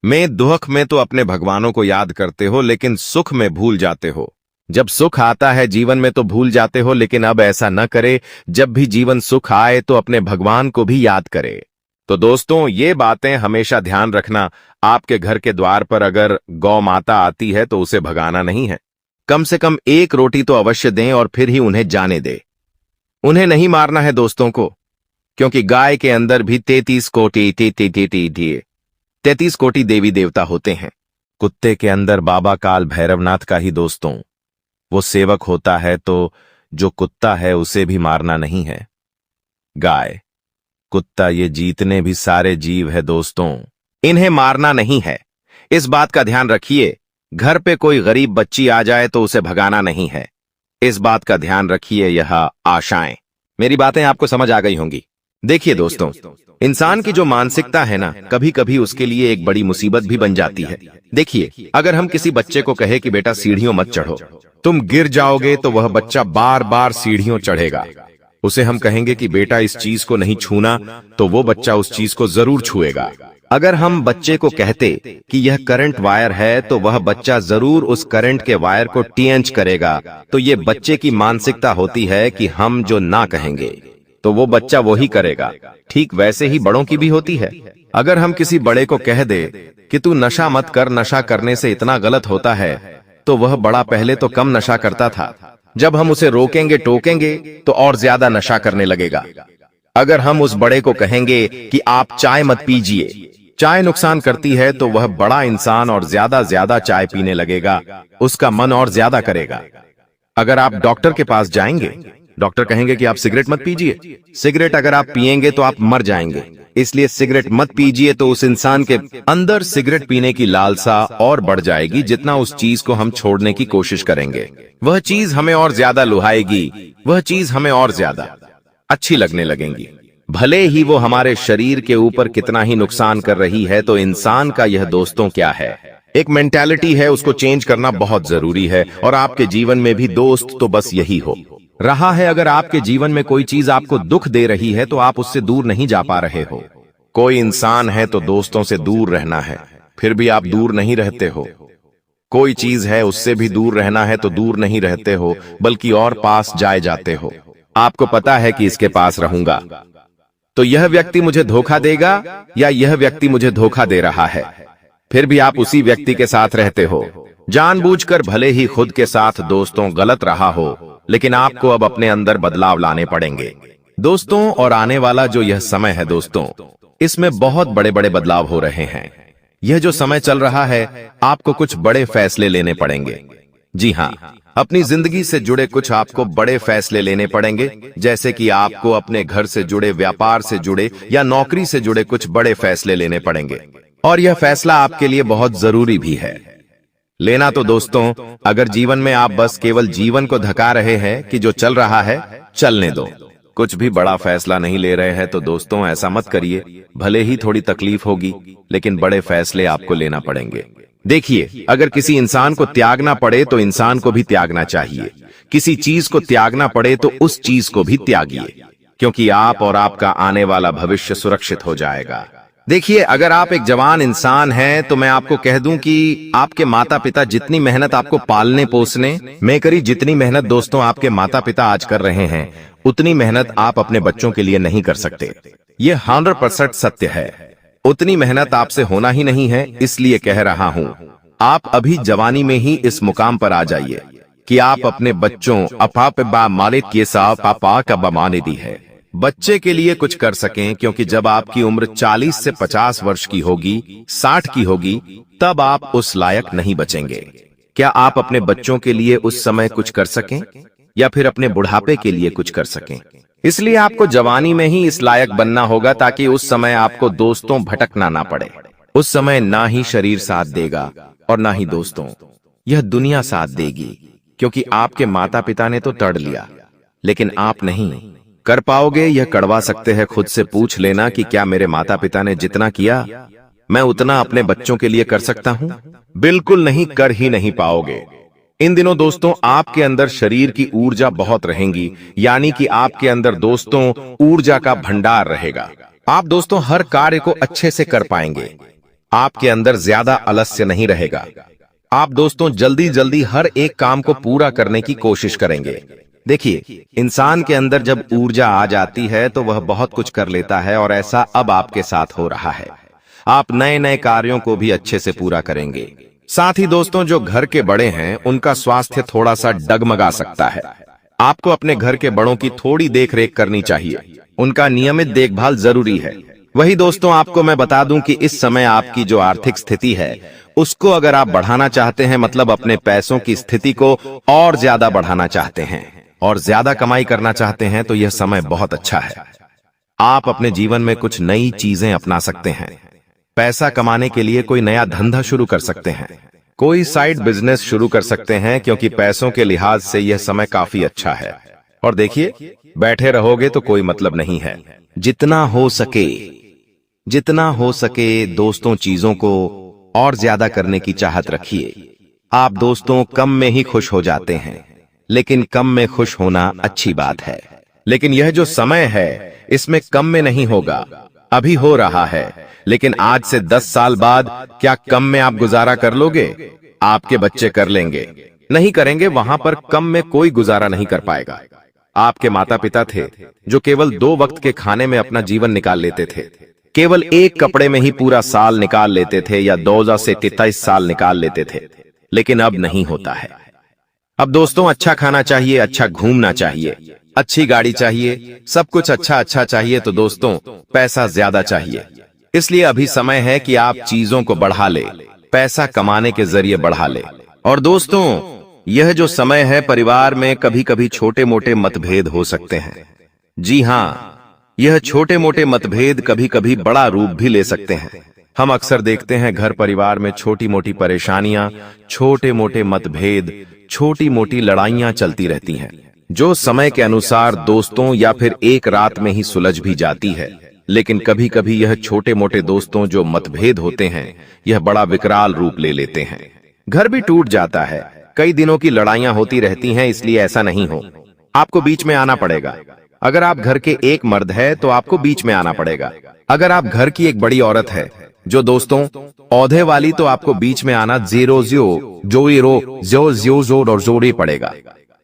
मैं दुख में तो अपने भगवानों को याद करते हो, लेकिन सुख में भूल जाते हो। जब सुख आता है जीवन में तो भूल जाते हो, लेकिन अब ऐसा न करे। जब भी जीवन सुख आए तो अपने भगवान को भी याद करे। तो दोस्तों, ये बातें हमेशा ध्यान रखना। आपके घर के द्वार पर अगर गौ माता आती है तो उसे भगाना नहीं है। कम से कम एक रोटी तो अवश्य दें और फिर ही उन्हें जाने दे। उन्हें नहीं मारना है दोस्तों को, क्योंकि गाय के अंदर भी 33 कोटि देवी देवता होते हैं। कुत्ते के अंदर बाबा काल भैरवनाथ का ही दोस्तों वो सेवक होता है, तो जो कुत्ता है उसे भी मारना नहीं है। गाय, कुत्ता, ये जीतने भी सारे जीव है दोस्तों, इन्हें मारना नहीं है। इस बात का ध्यान रखिए। घर पे कोई गरीब बच्ची आ जाए तो उसे भगाना नहीं है। इस बात का ध्यान रखिए। यह आशाएं, मेरी बातें आपको समझ आ गई होंगी। देखिए दोस्तों, इंसान की जो मानसिकता है ना, कभी कभी उसके लिए एक बड़ी मुसीबत भी बन जाती है। देखिए, अगर हम किसी बच्चे को कहे कि बेटा सीढ़ियों मत चढ़ो, तुम गिर जाओगे, तो वह बच्चा बार बार सीढ़ियों चढ़ेगा। उसे हम कहेंगे कि बेटा इस चीज को नहीं छूना, तो वो बच्चा उस चीज को जरूर छुएगा। अगर हम बच्चे को कहते कि यह करंट वायर है, तो वह बच्चा जरूर उस करंट के वायर को टेंच करेगा। तो ये बच्चे की मानसिकता होती है कि हम जो ना कहेंगे तो वो बच्चा वही करेगा। ठीक वैसे ही बड़ों की भी होती है। अगर हम किसी बड़े को कह दे कि तू नशा मत कर, नशा करने से इतना गलत होता है, तो वह बड़ा पहले तो कम नशा करता था। जब हम उसे रोकेंगे टोकेंगे तो और ज्यादा नशा करने लगेगा। अगर हम उस बड़े को कहेंगे कि आप चाय मत पीजिए, चाय नुकसान करती है, तो वह बड़ा इंसान और ज्यादा चाय पीने लगेगा। उसका मन और ज्यादा करेगा। अगर आप डॉक्टर के पास जाएंगे, डॉक्टर कहेंगे कि आप सिगरेट मत पीजिए, सिगरेट अगर आप पिएंगे तो आप मर जाएंगे, इसलिए सिगरेट मत पीजिए। तो उस इंसान के अंदर सिगरेट पीने की लालसा और बढ़ जाएगी। जितना उस चीज को हम छोड़ने की कोशिश करेंगे, वह चीज हमें और ज्यादा लुभाएगी, वह चीज हमें और ज्यादा अच्छी लगने लगेंगी। भले ही वो हमारे शरीर के ऊपर कितना ही नुकसान कर रही है। तो इंसान का यह दोस्तों क्या है, एक मेंटालिटी है, उसको चेंज करना बहुत जरूरी है। और आपके जीवन में भी दोस्त तो बस यही हो रहा है। अगर आपके जीवन में कोई चीज आपको दुख दे रही है तो आप उससे दूर नहीं जा पा रहे हो। कोई इंसान है तो दोस्तों से दूर रहना है, फिर भी आप दूर नहीं रहते हो। कोई चीज है, उससे भी दूर रहना है तो दूर नहीं रहते हो, बल्कि और पास जाए जाते हो। आपको पता है कि इसके पास रहूंगा तो यह व्यक्ति मुझे धोखा देगा, या यह व्यक्ति मुझे धोखा दे रहा है, फिर भी आप उसी व्यक्ति के साथ रहते हो। जानबूझकर भले ही खुद के साथ दोस्तों गलत रहा हो, लेकिन आपको अब अपने अंदर बदलाव लाने पड़ेंगे दोस्तों। और आने वाला जो यह समय है दोस्तों, इसमें बहुत बड़े बड़े बदलाव हो रहे हैं। यह जो समय चल रहा है, आपको कुछ बड़े फैसले लेने पड़ेंगे। जी हाँ, अपनी जिंदगी से जुड़े कुछ आपको बड़े फैसले लेने पड़ेंगे। जैसे कि आपको अपने घर से जुड़े, व्यापार से जुड़े या नौकरी से जुड़े कुछ बड़े फैसले लेने पड़ेंगे। और यह फैसला आपके लिए बहुत जरूरी भी है लेना। तो दोस्तों, अगर जीवन में आप बस केवल जीवन को धका रहे हैं कि जो चल रहा है चलने दो, कुछ भी बड़ा फैसला नहीं ले रहे हैं, तो दोस्तों ऐसा मत करिए। भले ही थोड़ी तकलीफ होगी, लेकिन बड़े फैसले आपको लेना पड़ेंगे। देखिए, अगर किसी इंसान को त्यागना पड़े तो इंसान को भी त्यागना चाहिए। किसी चीज को त्यागना पड़े तो उस चीज को भी त्यागिए, क्योंकि आप और आपका आने वाला भविष्य सुरक्षित हो जाएगा। देखिए, अगर आप एक जवान इंसान हैं तो मैं आपको कह दूं कि आपके माता पिता जितनी मेहनत आपको पालने पोसने में करी, जितनी मेहनत दोस्तों आपके माता पिता आज कर रहे हैं, उतनी मेहनत आप अपने बच्चों के लिए नहीं कर सकते। ये 100% सत्य है। उतनी मेहनत आपसे होना ही नहीं है, इसलिए कह रहा हूं, आप अभी जवानी में ही इस मुकाम पर आ जाइए कि आप अपने बच्चों मालिक के साथ पापा का बमाने दी है, बच्चे के लिए कुछ कर सकें। क्योंकि जब आपकी उम्र 40 से 50 वर्ष की होगी, 60 की होगी, तब आप उस लायक नहीं बचेंगे। क्या आप अपने बच्चों के लिए उस समय कुछ कर सकें, या फिर अपने बुढ़ापे के लिए कुछ कर सकें? इसलिए आपको जवानी में ही इस लायक बनना होगा, ताकि उस समय आपको दोस्तों भटकना ना पड़े। उस समय ना ही शरीर साथ देगा और ना ही दोस्तों, यह दुनिया साथ देगी। क्योंकि आपके माता पिता ने तो तड़ लिया, लेकिन आप नहीं कर पाओगे। यह कड़वा सकते हैं। खुद से पूछ लेना कि क्या मेरे माता पिता ने जितना किया, मैं उतना अपने बच्चों के लिए कर सकता हूं? बिल्कुल नहीं, कर ही नहीं पाओगे। इन दिनों दोस्तों आपके अंदर शरीर की ऊर्जा बहुत रहेगी, यानी कि आपके अंदर दोस्तों ऊर्जा का भंडार रहेगा। आप दोस्तों हर कार्य को अच्छे से कर पाएंगे। आपके अंदर ज्यादा आलस्य नहीं रहेगा। आप दोस्तों जल्दी जल्दी हर एक काम को पूरा करने की कोशिश करेंगे। देखिए, इंसान के अंदर जब ऊर्जा आ जाती है तो वह बहुत कुछ कर लेता है, और ऐसा अब आपके साथ हो रहा है। आप नए नए कार्यों को भी अच्छे से पूरा करेंगे। साथ ही दोस्तों जो घर के बड़े हैं उनका स्वास्थ्य थोड़ा सा डगमगा सकता है। आपको अपने घर के बड़ों की थोड़ी देखरेख करनी चाहिए। उनका नियमित देखभाल जरूरी है। वही दोस्तों आपको मैं बता दूं कि इस समय आपकी जो आर्थिक स्थिति है उसको अगर आप बढ़ाना चाहते हैं, मतलब अपने पैसों की स्थिति को और ज्यादा बढ़ाना चाहते हैं और ज्यादा कमाई करना चाहते हैं, तो यह समय बहुत अच्छा है। आप अपने जीवन में कुछ नई चीजें अपना सकते हैं। पैसा कमाने के लिए कोई नया धंधा शुरू कर सकते हैं, कोई साइड बिजनेस शुरू कर सकते हैं, क्योंकि पैसों के लिहाज से यह समय काफी अच्छा है। और देखिए, बैठे रहोगे तो कोई मतलब नहीं है। जितना हो सके दोस्तों चीजों को और ज्यादा करने की चाहत रखिए। आप दोस्तों कम में ही खुश हो जाते हैं, लेकिन कम में खुश होना अच्छी बात है, लेकिन यह जो समय है इसमें कम में नहीं होगा। अभी हो रहा है, लेकिन आज से 10 साल बाद क्या कम में आप गुजारा कर लोगे? आपके बच्चे कर लेंगे। नहीं करेंगे, वहां पर कम में कोई गुजारा नहीं कर पाएगा। आपके माता पिता थे जो केवल 2 वक्त के खाने में अपना जीवन निकाल लेते थे, केवल एक कपड़े में ही पूरा साल निकाल लेते थे, या 2 से 23 साल निकाल लेते थे। लेकिन अब नहीं होता है। अब दोस्तों अच्छा खाना चाहिए, अच्छा घूमना चाहिए, अच्छी गाड़ी चाहिए, सब कुछ अच्छा चाहिए, तो दोस्तों पैसा ज्यादा चाहिए। इसलिए अभी समय है कि आप चीजों को बढ़ा ले, पैसा कमाने के जरिए बढ़ा ले। और दोस्तों यह जो समय है, परिवार में कभी कभी छोटे मोटे मतभेद हो सकते हैं। जी हाँ, यह छोटे मोटे मतभेद कभी कभी बड़ा रूप भी ले सकते हैं। हम अक्सर देखते हैं घर परिवार में छोटी मोटी परेशानियां, छोटे मोटे मतभेद, छोटी मोटी लड़ाइयां चलती रहती हैं, जो समय के अनुसार दोस्तों या फिर एक रात में ही सुलझ भी जाती है। लेकिन कभी कभी यह छोटे मोटे दोस्तों जो मतभेद होते हैं, यह बड़ा विकराल रूप ले लेते हैं। घर भी टूट जाता है, कई दिनों की लड़ाइयां होती रहती हैं। इसलिए ऐसा नहीं हो, आपको बीच में आना पड़ेगा। अगर आप घर के एक मर्द है तो आपको बीच में आना पड़ेगा। अगर आप घर की एक बड़ी औरत है जो दोस्तों औधे वाली, तो आपको बीच में आना और जोड़ी पड़ेगा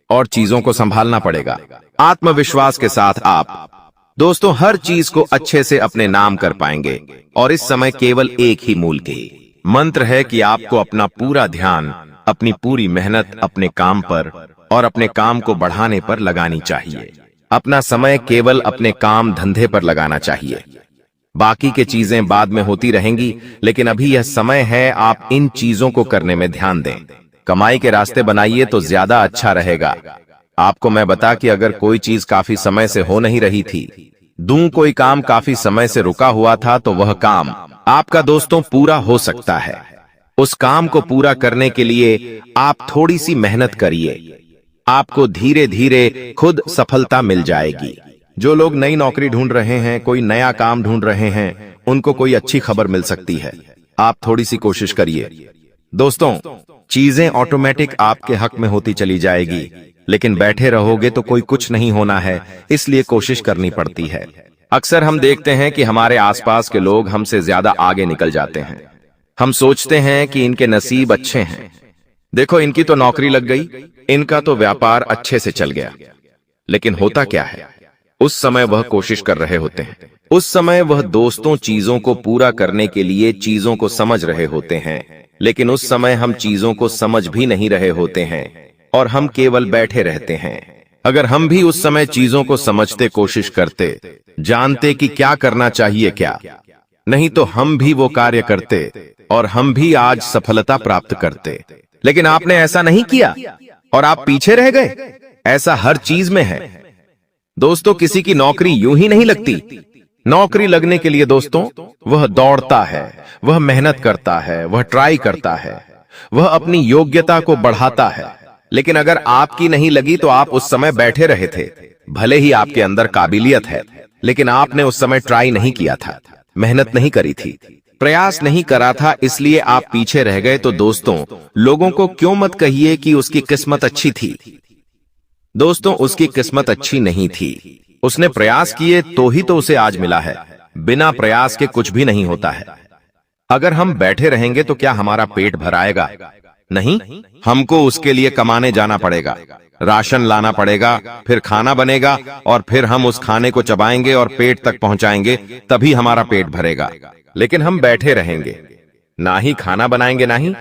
और चीजों को संभालना पड़ेगा। आत्मविश्वास के साथ आप दोस्तों हर चीज को अच्छे से अपने नाम कर पाएंगे। और इस समय केवल एक ही मूल के मंत्र है कि आपको अपना पूरा ध्यान, अपनी पूरी मेहनत अपने काम पर और अपने काम को बढ़ाने पर लगानी चाहिए। अपना समय केवल अपने काम धंधे पर लगाना चाहिए। बाकी के चीजें बाद में होती रहेंगी, लेकिन अभी यह समय है आप इन चीजों को करने में ध्यान दें। कमाई के रास्ते बनाइए तो ज्यादा अच्छा रहेगा। आपको मैं बता कि अगर कोई चीज काफी समय से हो नहीं रही थी, कोई काम काफी समय से रुका हुआ था, तो वह काम आपका दोस्तों पूरा हो सकता है। उस काम को पूरा करने के लिए आप थोड़ी सी मेहनत करिए, आपको धीरे धीरे खुद सफलता मिल जाएगी। जो लोग नई नौकरी ढूंढ रहे हैं, कोई नया काम ढूंढ रहे हैं, उनको कोई अच्छी खबर मिल सकती है। आप थोड़ी सी कोशिश करिए। दोस्तों चीजें ऑटोमेटिक आपके हक में होती चली जाएगी, लेकिन बैठे रहोगे तो कोई कुछ नहीं होना है, इसलिए कोशिश करनी पड़ती है। अक्सर हम देखते हैं कि हमारे आसपास के लोग हमसे ज्यादा आगे निकल जाते हैं। हम सोचते हैं कि इनके नसीब अच्छे हैं, देखो इनकी तो नौकरी लग गई, इनका तो व्यापार अच्छे से चल गया। लेकिन होता क्या है, उस समय वह कोशिश कर रहे होते हैं, उस समय वह दोस्तों चीजों को पूरा करने के लिए चीजों को समझ रहे होते हैं, लेकिन उस समय हम चीजों को समझ भी नहीं रहे होते हैं और हम केवल बैठे रहते हैं। अगर हम भी उस समय चीजों को समझते, कोशिश करते, जानते कि क्या करना चाहिए क्या नहीं, तो हम भी वो कार्य करते और हम भी आज सफलता प्राप्त करते। लेकिन आपने ऐसा नहीं किया और आप पीछे रह गए। ऐसा हर चीज में है दोस्तों, किसी की नौकरी यूं ही नहीं लगती। नौकरी लगने के लिए दोस्तों वह दौड़ता है, वह मेहनत करता है, वह ट्राई करता है, वह अपनी योग्यता को बढ़ाता है। लेकिन अगर आपकी नहीं लगी तो आप उस समय बैठे रहे थे। भले ही आपके अंदर काबिलियत है, लेकिन आपने उस समय ट्राई नहीं किया था, मेहनत नहीं करी थी। प्रयास नहीं करा था इसलिए आप पीछे रह गए। तो दोस्तों, लोगों को क्यों मत कहिए कि उसकी किस्मत अच्छी थी। दोस्तों, उसकी किस्मत अच्छी नहीं थी। उसने प्रयास किए तो ही तो उसे आज मिला है। बिना प्रयास के कुछ भी नहीं होता है। अगर हम बैठे रहेंगे तो क्या हमारा पेट भर आएगा? नहीं, हमको उसके लिए कमाने जाना पड़ेगा, राशन लाना पड़ेगा, फिर खाना बनेगा और फिर हम उस खाने को चबाएंगे और पेट तक पहुंचाएंगे, तभी हमारा पेट भरेगा। लेकिन हम बैठे रहेंगे, ना ही खाना बनाएंगे, ना ही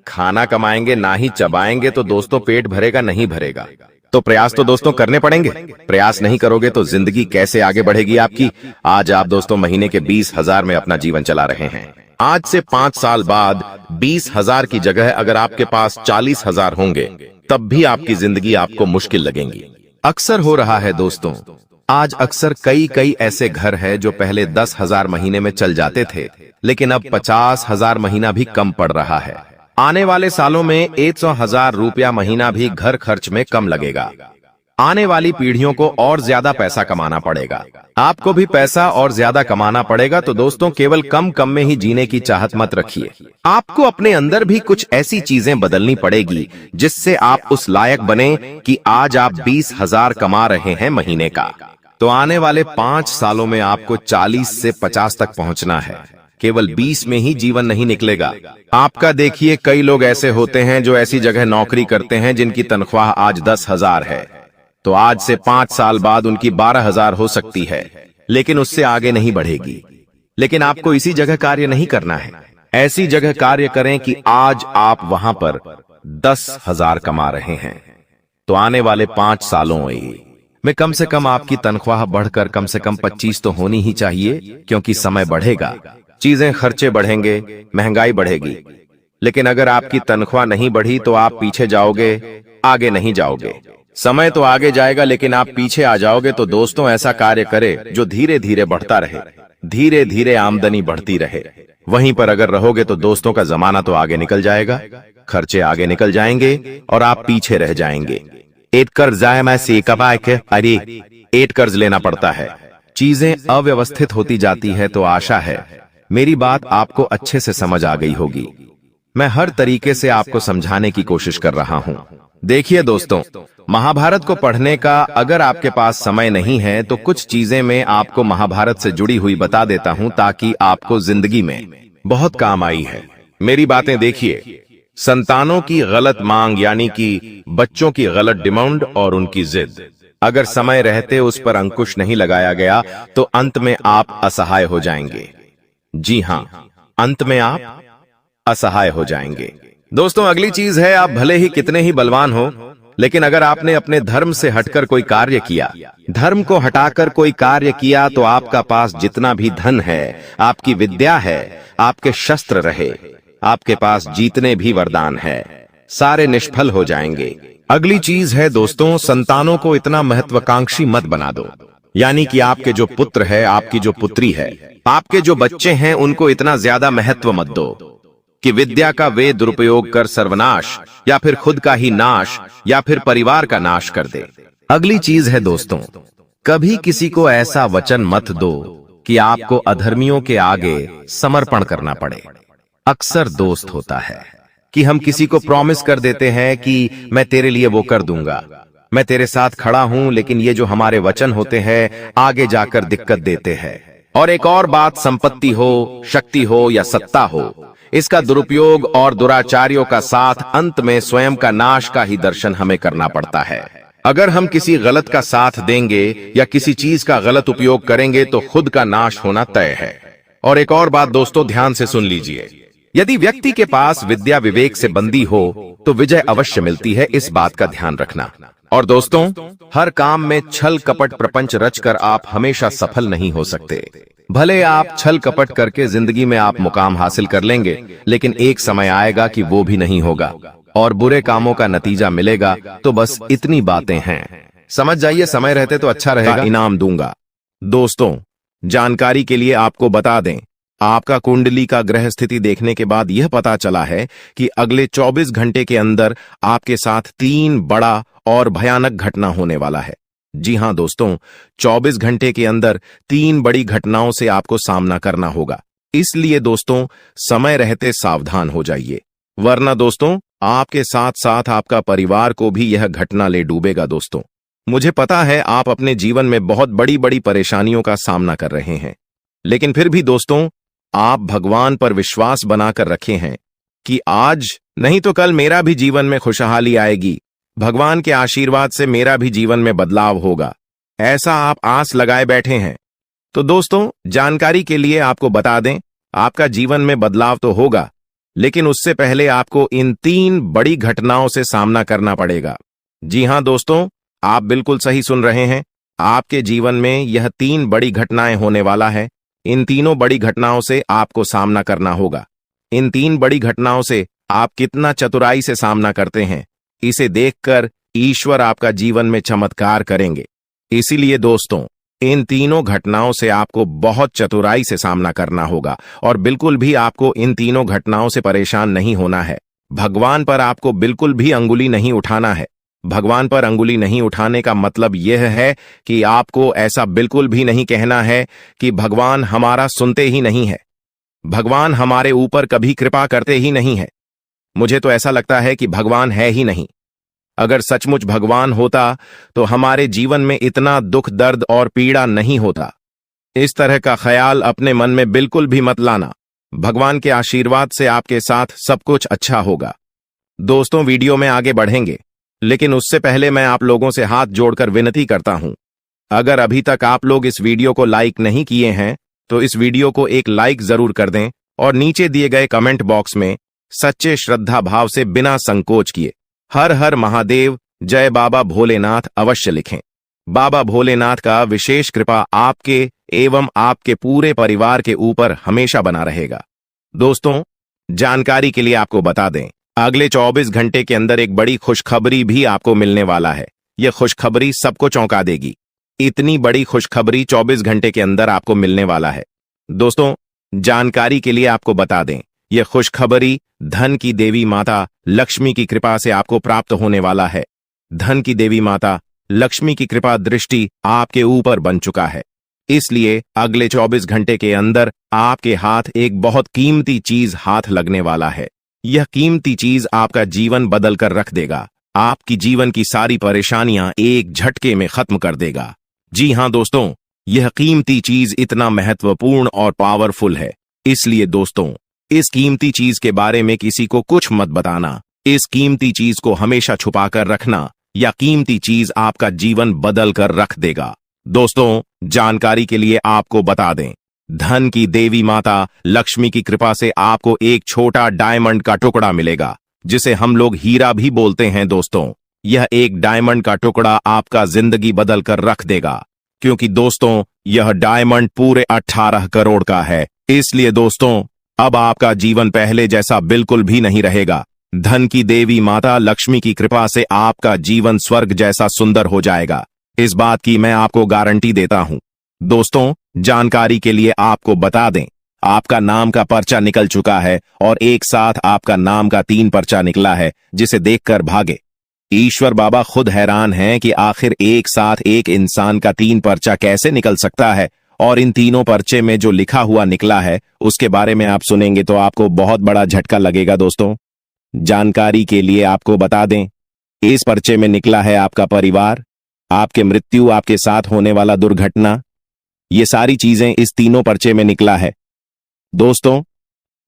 खाना कमाएंगे, ना ही चबाएंगे, तो दोस्तों पेट भरेगा नहीं भरेगा। तो प्रयास तो दोस्तों करने पड़ेंगे। प्रयास नहीं करोगे तो जिंदगी कैसे आगे बढ़ेगी आपकी। आज आप दोस्तों महीने के 20,000 में अपना जीवन चला रहे हैं। आज से 5 साल बाद 20,000 की जगह अगर आपके पास 40,000 होंगे, तब भी आपकी जिंदगी आपको मुश्किल लगेंगी। अक्सर हो रहा है दोस्तों, आज अक्सर कई ऐसे घर हैं जो पहले 10,000 महीने में चल जाते थे, लेकिन अब 50,000 महीना भी कम पड़ रहा है। आने वाले सालों में 100,000 रुपया महीना भी घर खर्च में कम लगेगा। आने वाली पीढ़ियों को और ज्यादा पैसा कमाना पड़ेगा। आपको भी पैसा और ज्यादा कमाना पड़ेगा। तो दोस्तों, केवल कम में ही जीने की चाहत मत रखिए। आपको अपने अंदर भी कुछ ऐसी चीजें बदलनी पड़ेगी जिससे आप उस लायक बने कि आज आप 20,000 कमा रहे हैं महीने का। तो आने वाले 5 सालों में आपको 40 से 50 तक पहुंचना है। केवल 20 में ही जीवन नहीं निकलेगा आपका। देखिए, कई लोग ऐसे होते हैं जो ऐसी जगह नौकरी करते हैं जिनकी तनख्वाह आज 10,000 है, तो आज से 5 साल बाद उनकी 12,000 हो सकती है, लेकिन उससे आगे नहीं बढ़ेगी। लेकिन आपको इसी जगह कार्य नहीं करना है। ऐसी जगह कार्य करें कि आज आप वहां पर 10,000 कमा रहे हैं। तो आने वाले 5 सालों में कम से कम आपकी तनख्वाह बढ़कर कम से कम 25 तो होनी ही चाहिए, क्योंकि समय बढ़ेगा, चीजें खर्चे बढ़ेंगे, महंगाई बढ़ेगी। लेकिन अगर आपकी तनख्वाह नहीं बढ़ी तो आप पीछे जाओगे, आगे नहीं जाओगे। समय तो आगे जाएगा लेकिन आप पीछे आ जाओगे। तो दोस्तों, ऐसा कार्य करें जो धीरे धीरे बढ़ता रहे, धीरे धीरे आमदनी बढ़ती रहे। वहीं पर अगर रहोगे तो दोस्तों का जमाना तो आगे निकल जाएगा, खर्चे आगे निकल जाएंगे और आप पीछे रह जाएंगे। एक कर्ज आए मैं से कमाए के अरे एक कर्ज लेना पड़ता है। चीजें अव्यवस्थित होती जाती है। तो आशा है मेरी बात आपको अच्छे से समझ आ गई होगी। मैं हर तरीके से आपको समझाने की कोशिश कर रहा हूं। देखिए दोस्तों, महाभारत को पढ़ने का अगर आपके पास समय नहीं है तो कुछ चीजें मैं आपको महाभारत से जुड़ी हुई बता देता हूं, ताकि आपको जिंदगी में बहुत काम आई है। मेरी बातें देखिए। संतानों की गलत मांग यानी कि बच्चों की गलत डिमांड और उनकी जिद, अगर समय रहते उस पर अंकुश नहीं लगाया गया तो अंत में आप असहाय हो जाएंगे। जी हां, अंत में आप असहाय हो जाएंगे। दोस्तों, अगली चीज है, आप भले ही कितने ही बलवान हो, लेकिन अगर आपने अपने धर्म से हटकर कोई कार्य किया, धर्म को हटाकर कोई कार्य किया, तो आपका पास जितना भी धन है, आपकी विद्या है, आपके शस्त्र रहे, आपके पास जीतने भी वरदान है, सारे निष्फल हो जाएंगे। अगली चीज है दोस्तों, संतानों को इतना महत्वाकांक्षी मत बना दो। यानी कि आपके जो पुत्र है, आपकी जो पुत्री है, आपके जो बच्चे हैं, उनको इतना ज्यादा महत्व मत दो कि विद्या का वे दुरुपयोग कर सर्वनाश, या फिर खुद का ही नाश, या फिर परिवार का नाश कर दे। अगली चीज है दोस्तों, कभी किसी को ऐसा वचन मत दो कि आपको अधर्मियों के आगे समर्पण करना पड़े। अक्सर दोस्त होता है कि हम किसी को प्रॉमिस कर देते हैं कि मैं तेरे लिए वो कर दूंगा, मैं तेरे साथ खड़ा हूं, लेकिन ये जो हमारे वचन होते हैं आगे जाकर दिक्कत देते हैं। और एक और बात, संपत्ति हो, शक्ति हो या सत्ता हो, इसका दुरुपयोग और दुराचारियों का साथ अंत में स्वयं का नाश का ही दर्शन हमें करना पड़ता है। अगर हम किसी गलत का साथ देंगे या किसी चीज का गलत उपयोग करेंगे तो खुद का नाश होना तय है। और एक और बात दोस्तों, ध्यान से सुन लीजिए। यदि व्यक्ति के पास विद्या विवेक से बंदी हो तो विजय अवश्य मिलती है, इस बात का ध्यान रखना। और दोस्तों, हर काम में छल कपट प्रपंच रचकर आप हमेशा सफल नहीं हो सकते। भले आप छल कपट करके जिंदगी में आप मुकाम हासिल कर लेंगे, लेकिन एक समय आएगा कि वो भी नहीं होगा और बुरे कामों का नतीजा मिलेगा। तो बस इतनी बातें हैं, समझ जाइए। समय रहते तो अच्छा रहेगा, इनाम दूंगा। दोस्तों, जानकारी के लिए आपको बता दें, आपका कुंडली का ग्रह स्थिति देखने के बाद यह पता चला है कि अगले 24 घंटे के अंदर आपके साथ 3 बड़ा और भयानक घटना होने वाला है। जी हां दोस्तों, 24 घंटे के अंदर 3 बड़ी घटनाओं से आपको सामना करना होगा। इसलिए दोस्तों समय रहते सावधान हो जाइए, वरना दोस्तों आपके साथ साथ आपका परिवार को भी यह घटना ले डूबेगा। दोस्तों मुझे पता है आप अपने जीवन में बहुत बड़ी बड़ी परेशानियों का सामना कर रहे हैं, लेकिन फिर भी दोस्तों आप भगवान पर विश्वास बनाकर रखे हैं कि आज नहीं तो कल मेरा भी जीवन में खुशहाली आएगी, भगवान के आशीर्वाद से मेरा भी जीवन में बदलाव होगा, ऐसा आप आस लगाए बैठे हैं। तो दोस्तों जानकारी के लिए आपको बता दें, आपका जीवन में बदलाव तो होगा, लेकिन उससे पहले आपको इन 3 बड़ी घटनाओं से सामना करना पड़ेगा। जी हां दोस्तों, आप बिल्कुल सही सुन रहे हैं, आपके जीवन में यह 3 बड़ी घटनाएं होने वाला है। इन तीनों बड़ी घटनाओं से आपको सामना करना होगा। इन 3 बड़ी घटनाओं से आप कितना चतुराई से सामना करते हैं, इसे देखकर ईश्वर आपका जीवन में चमत्कार करेंगे। इसीलिए दोस्तों इन तीनों घटनाओं से आपको बहुत चतुराई से सामना करना होगा और बिल्कुल भी आपको इन तीनों घटनाओं से परेशान नहीं होना है। भगवान पर आपको बिल्कुल भी अंगुली नहीं उठाना है। भगवान पर अंगुली नहीं उठाने का मतलब यह है कि आपको ऐसा बिल्कुल भी नहीं कहना है कि भगवान हमारा सुनते ही नहीं है, भगवान हमारे ऊपर कभी कृपा करते ही नहीं है, मुझे तो ऐसा लगता है कि भगवान है ही नहीं। अगर सचमुच भगवान होता तो हमारे जीवन में इतना दुख दर्द और पीड़ा नहीं होता। इस तरह का ख्याल अपने मन में बिल्कुल भी मत लाना। भगवान के आशीर्वाद से आपके साथ सब कुछ अच्छा होगा। दोस्तों वीडियो में आगे बढ़ेंगे, लेकिन उससे पहले मैं आप लोगों से हाथ जोड़कर विनती करता हूं, अगर अभी तक आप लोग इस वीडियो को लाइक नहीं किए हैं तो इस वीडियो को एक लाइक जरूर कर दें और नीचे दिए गए कमेंट बॉक्स में सच्चे श्रद्धा भाव से बिना संकोच किए हर हर महादेव, जय बाबा भोलेनाथ अवश्य लिखें। बाबा भोलेनाथ का विशेष कृपा आपके एवं आपके पूरे परिवार के ऊपर हमेशा बना रहेगा। दोस्तों जानकारी के लिए आपको बता दें, अगले 24 घंटे के अंदर एक बड़ी खुशखबरी भी आपको मिलने वाला है। यह खुशखबरी सबको चौंका देगी। इतनी बड़ी खुशखबरी 24 घंटे के अंदर आपको मिलने वाला है। दोस्तों जानकारी के लिए आपको बता दें, यह खुशखबरी धन की देवी माता लक्ष्मी की कृपा से आपको प्राप्त होने वाला है। धन की देवी माता लक्ष्मी की कृपा दृष्टि आपके ऊपर बन चुका है, इसलिए अगले 24 घंटे के अंदर आपके हाथ एक बहुत कीमती चीज हाथ लगने वाला है। यह कीमती चीज आपका जीवन बदल कर रख देगा, आपकी जीवन की सारी परेशानियां एक झटके में खत्म कर देगा। जी हां दोस्तों, यह कीमती चीज इतना महत्वपूर्ण और पावरफुल है, इसलिए दोस्तों इस कीमती चीज के बारे में किसी को कुछ मत बताना। इस कीमती चीज को हमेशा छुपाकर रखना, या कीमती चीज आपका जीवन बदल कर रख देगा। दोस्तों जानकारी के लिए आपको बता दें, धन की देवी माता लक्ष्मी की कृपा से आपको एक छोटा डायमंड का टुकड़ा मिलेगा, जिसे हम लोग हीरा भी बोलते हैं। दोस्तों यह एक डायमंड का टुकड़ा आपका जिंदगी बदल कर रख देगा, क्योंकि दोस्तों यह डायमंड पूरे 18 करोड़ का है। इसलिए दोस्तों अब आपका जीवन पहले जैसा बिल्कुल भी नहीं रहेगा। धन की देवी माता लक्ष्मी की कृपा से आपका जीवन स्वर्ग जैसा सुंदर हो जाएगा, इस बात की मैं आपको गारंटी देता हूं। दोस्तों जानकारी के लिए आपको बता दें, आपका नाम का पर्चा निकल चुका है और एक साथ आपका नाम का 3 पर्चा निकला है, जिसे देखकर भागे। ईश्वर बाबा खुद हैरान हैं कि आखिर एक साथ एक इंसान का 3 पर्चा कैसे निकल सकता है, और इन तीनों पर्चे में जो लिखा हुआ निकला है उसके बारे में आप सुनेंगे तो आपको बहुत बड़ा झटका लगेगा। दोस्तों जानकारी के लिए आपको बता दें, इस पर्चे में निकला है आपका परिवार, आपके मृत्यु, आपके साथ होने वाला दुर्घटना, ये सारी चीजें इस तीनों पर्चे में निकला है। दोस्तों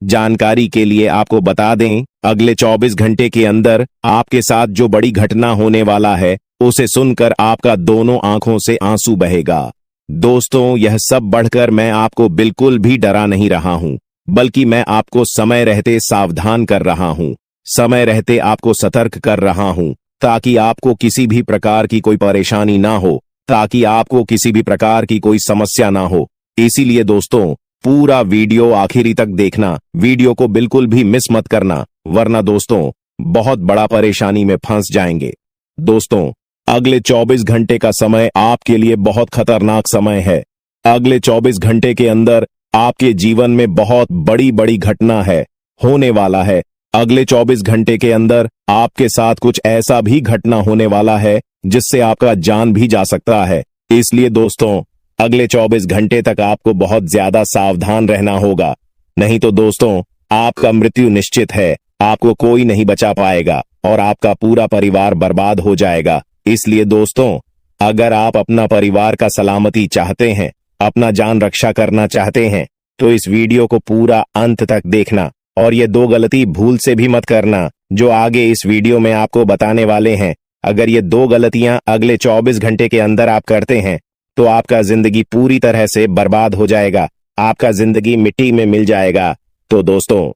जानकारी के लिए आपको बता दें, अगले 24 घंटे के अंदर आपके साथ जो बड़ी घटना होने वाला है उसे सुनकर आपका दोनों आंखों से आंसू बहेगा। दोस्तों यह सब बढ़कर मैं आपको बिल्कुल भी डरा नहीं रहा हूं, बल्कि मैं आपको समय रहते सावधान कर रहा हूं, समय रहते आपको सतर्क कर रहा हूं, ताकि आपको किसी भी प्रकार की कोई परेशानी ना हो, ताकि आपको किसी भी प्रकार की कोई समस्या ना हो। इसीलिए दोस्तों पूरा वीडियो आखिरी तक देखना, वीडियो को बिल्कुल भी मिस मत करना, वरना दोस्तों बहुत बड़ा परेशानी में फंस जाएंगे। दोस्तों अगले 24 घंटे का समय आपके लिए बहुत खतरनाक समय है। अगले 24 घंटे के अंदर आपके जीवन में बहुत बड़ी बड़ी घटना है, होने वाला है। अगले 24 घंटे के अंदर आपके साथ कुछ ऐसा भी घटना होने वाला है जिससे आपका जान भी जा सकता है। इसलिए दोस्तों अगले 24 घंटे तक आपको बहुत ज्यादा सावधान रहना होगा। नहीं तो दोस्तों आपका मृत्यु निश्चित है। आपको कोई नहीं बचा पाएगा और आपका पूरा परिवार बर्बाद हो जाएगा। इसलिए दोस्तों, अगर आप अपना परिवार का सलामती चाहते हैं, अपना जान रक्षा करना चाहते हैं, तो इस वीडियो को पूरा अंत तक देखना और ये 2 गलती भूल से भी मत करना जो आगे इस वीडियो में आपको बताने वाले हैं। अगर ये 2 गलतियां अगले 24 घंटे के अंदर आप करते हैं तो आपका जिंदगी पूरी तरह से बर्बाद हो जाएगा, आपका जिंदगी मिट्टी में मिल जाएगा। तो दोस्तों,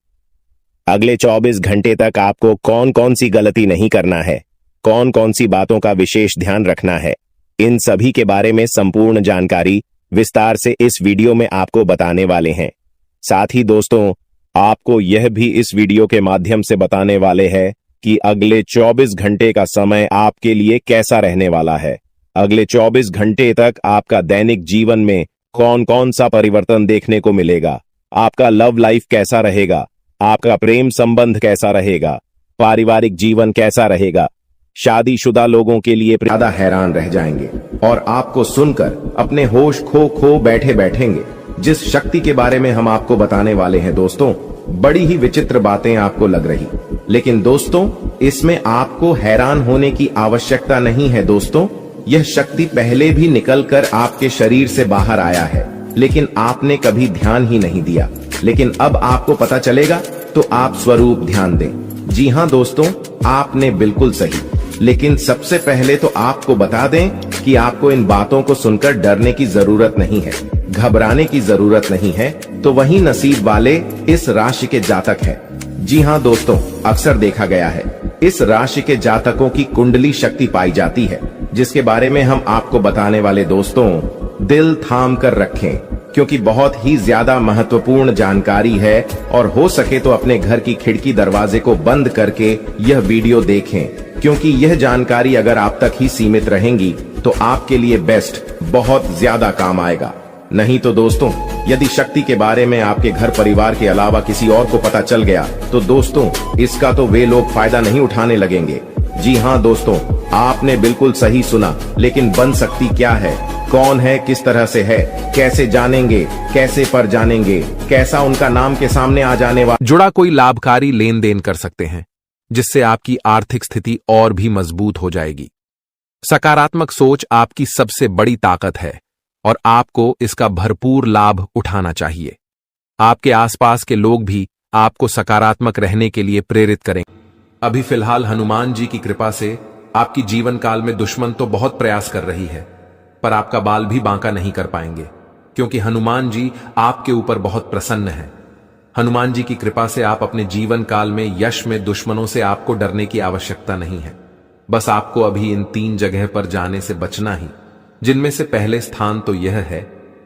अगले 24 घंटे तक आपको कौन कौन सी गलती नहीं करना है, कौन कौन सी बातों का विशेष ध्यान रखना है, इन सभी के बारे में संपूर्ण जानकारी विस्तार से इस वीडियो में आपको बताने वाले हैं। साथ ही दोस्तों, आपको यह भी इस वीडियो के माध्यम से बताने वाले हैं कि अगले 24 घंटे का समय आपके लिए कैसा रहने वाला है। अगले 24 घंटे तक आपका दैनिक जीवन में कौन कौन सा परिवर्तन देखने को मिलेगा, आपका लव लाइफ कैसा रहेगा, आपका प्रेम संबंध कैसा रहेगा, पारिवारिक जीवन कैसा रहेगा। शादीशुदा लोगों के लिए ज्यादा हैरान रह जाएंगे और आपको सुनकर अपने होश खो बैठे बैठेंगे। जिस शक्ति के बारे में हम आपको बताने वाले हैं दोस्तों, बड़ी ही विचित्र बातें आपको लग रही, लेकिन दोस्तों इसमें आपको हैरान होने की आवश्यकता नहीं है। दोस्तों, यह शक्ति पहले भी निकलकर आपके शरीर से बाहर आया है, लेकिन आपने कभी ध्यान ही नहीं दिया। लेकिन अब आपको पता चलेगा तो आप स्वरूप ध्यान दें। जी हाँ दोस्तों, आपने बिल्कुल सही। लेकिन सबसे पहले तो आपको बता दें कि आपको इन बातों को सुनकर डरने की जरूरत नहीं है, घबराने की जरूरत नहीं है। तो वही नसीब वाले इस राशि के जातक हैं। जी हाँ दोस्तों, अक्सर देखा गया है इस राशि के जातकों की कुंडली शक्ति पाई जाती है, जिसके बारे में हम आपको बताने वाले दोस्तों दिल थाम कर रखें, क्योंकि बहुत ही ज्यादा महत्वपूर्ण जानकारी है। और हो सके तो अपने घर की खिड़की दरवाजे को बंद करके यह वीडियो देखें, क्योंकि यह जानकारी अगर आप तक ही सीमित रहेंगी तो आपके लिए बेस्ट बहुत ज्यादा काम आएगा। नहीं तो दोस्तों, यदि शक्ति के बारे में आपके घर परिवार के अलावा किसी और को पता चल गया तो दोस्तों इसका तो वे लोग फायदा नहीं उठाने लगेंगे। जी हाँ दोस्तों, आपने बिल्कुल सही सुना। लेकिन बन सकती क्या है, कौन है, किस तरह से है, कैसे जानेंगे, कैसे पर जानेंगे, कैसा उनका नाम के सामने आ जाने वाला जुड़ा कोई लाभकारी लेन देन कर सकते हैं, जिससे आपकी आर्थिक स्थिति और भी मजबूत हो जाएगी। सकारात्मक सोच आपकी सबसे बड़ी ताकत है और आपको इसका भरपूर लाभ उठाना चाहिए। आपके आसपास के लोग भी आपको सकारात्मक रहने के लिए प्रेरित करें। अभी फिलहाल हनुमान जी की कृपा से आपकी जीवन काल में दुश्मन तो बहुत प्रयास कर रही है, पर आपका बाल भी बांका नहीं कर पाएंगे, क्योंकि हनुमान जी आपके ऊपर बहुत प्रसन्न हैं। हनुमान जी की कृपा से आप अपने जीवन काल में यश में दुश्मनों से आपको डरने की आवश्यकता नहीं है। बस आपको अभी इन 3 जगह पर जाने से बचना ही, जिनमें से पहले स्थान तो यह है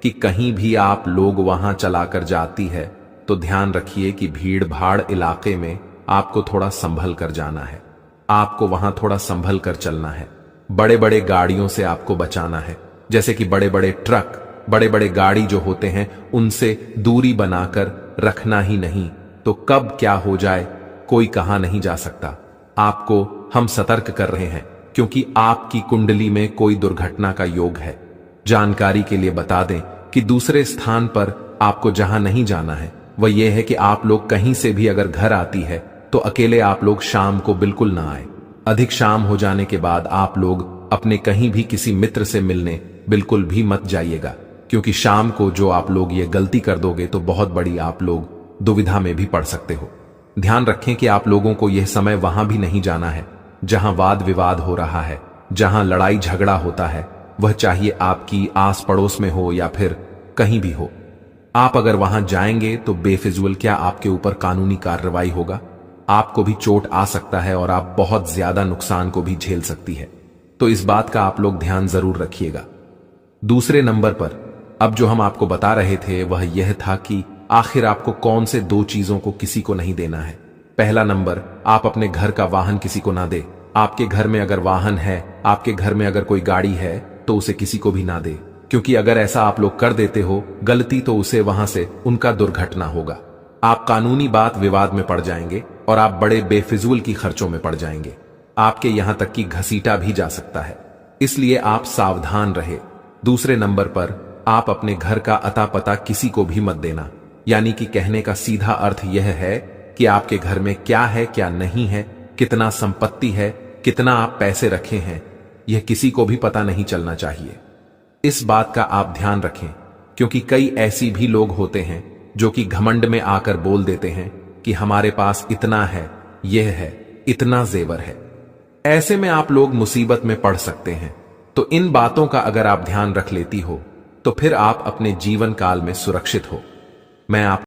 कि कहीं भी आप लोग वहां चलाकर जाती है तो ध्यान रखिए कि भीड़ भाड़ इलाके में आपको थोड़ा संभल कर जाना है। आपको वहां थोड़ा संभल कर चलना है। बड़े बड़े गाड़ियों से आपको बचाना है, जैसे कि बड़े बड़े ट्रक, बड़े बड़े गाड़ी जो होते हैं उनसे दूरी बनाकर रखना ही नहीं तो कब क्या हो जाए कोई कहा नहीं जा सकता। आपको हम सतर्क कर रहे हैं, क्योंकि आपकी कुंडली में कोई दुर्घटना का योग है। जानकारी के लिए बता दें कि दूसरे स्थान पर आपको जहां नहीं जाना है वह यह है कि आप लोग कहीं से भी अगर घर आती है तो अकेले आप लोग शाम को बिल्कुल ना आए। अधिक शाम हो जाने के बाद आप लोग अपने कहीं भी किसी मित्र से मिलने बिल्कुल भी मत जाइएगा, क्योंकि शाम को जो आप लोग ये गलती कर दोगे तो बहुत बड़ी आप लोग दुविधा में भी पड़ सकते हो। ध्यान रखें कि आप लोगों को यह समय वहां भी नहीं जाना है जहां वाद विवाद हो रहा है, जहां लड़ाई झगड़ा होता है, वह चाहिए आपकी आस पड़ोस में हो या फिर कहीं भी हो। आप अगर वहां जाएंगे तो बेफिजूल क्या आपके ऊपर कानूनी कार्रवाई होगा, आपको भी चोट आ सकता है और आप बहुत ज्यादा नुकसान को भी झेल सकती है। तो इस बात का आप लोग ध्यान जरूर रखिएगा। दूसरे नंबर पर अब जो हम आपको बता रहे थे वह यह था कि आखिर आपको कौन से 2 चीजों को किसी को नहीं देना है। पहला नंबर, आप अपने घर का वाहन किसी को ना दे। आपके घर में अगर वाहन है, आपके घर में अगर कोई गाड़ी है तो उसे किसी को भी ना दे, क्योंकि अगर ऐसा आप लोग कर देते हो गलती तो उसे वहां से उनका दुर्घटना होगा। आप कानूनी बात विवाद में पड़ जाएंगे और आप बड़े बेफिजूल की खर्चों में पड़ जाएंगे। आपके यहां तक कि घसीटा भी जा सकता है, इसलिए आप सावधान रहे। दूसरे नंबर पर, आप अपने घर का अता पता किसी को भी मत देना। यानी कि कहने का सीधा अर्थ यह है कि आपके घर में क्या है क्या नहीं है, कितना संपत्ति है, कितना आप पैसे रखे हैं, यह किसी को भी पता नहीं चलना चाहिए। इस बात का आप ध्यान रखें, क्योंकि कई ऐसी भी लोग होते हैं जो कि घमंड में आकर बोल देते हैं कि हमारे पास इतना है, यह है, इतना जेवर है। ऐसे में आप लोग मुसीबत में पड़ सकते हैं। तो इन बातों का अगर आप ध्यान रख लेती हो तो फिर आप अपने जीवन काल में सुरक्षित हो। मैं आप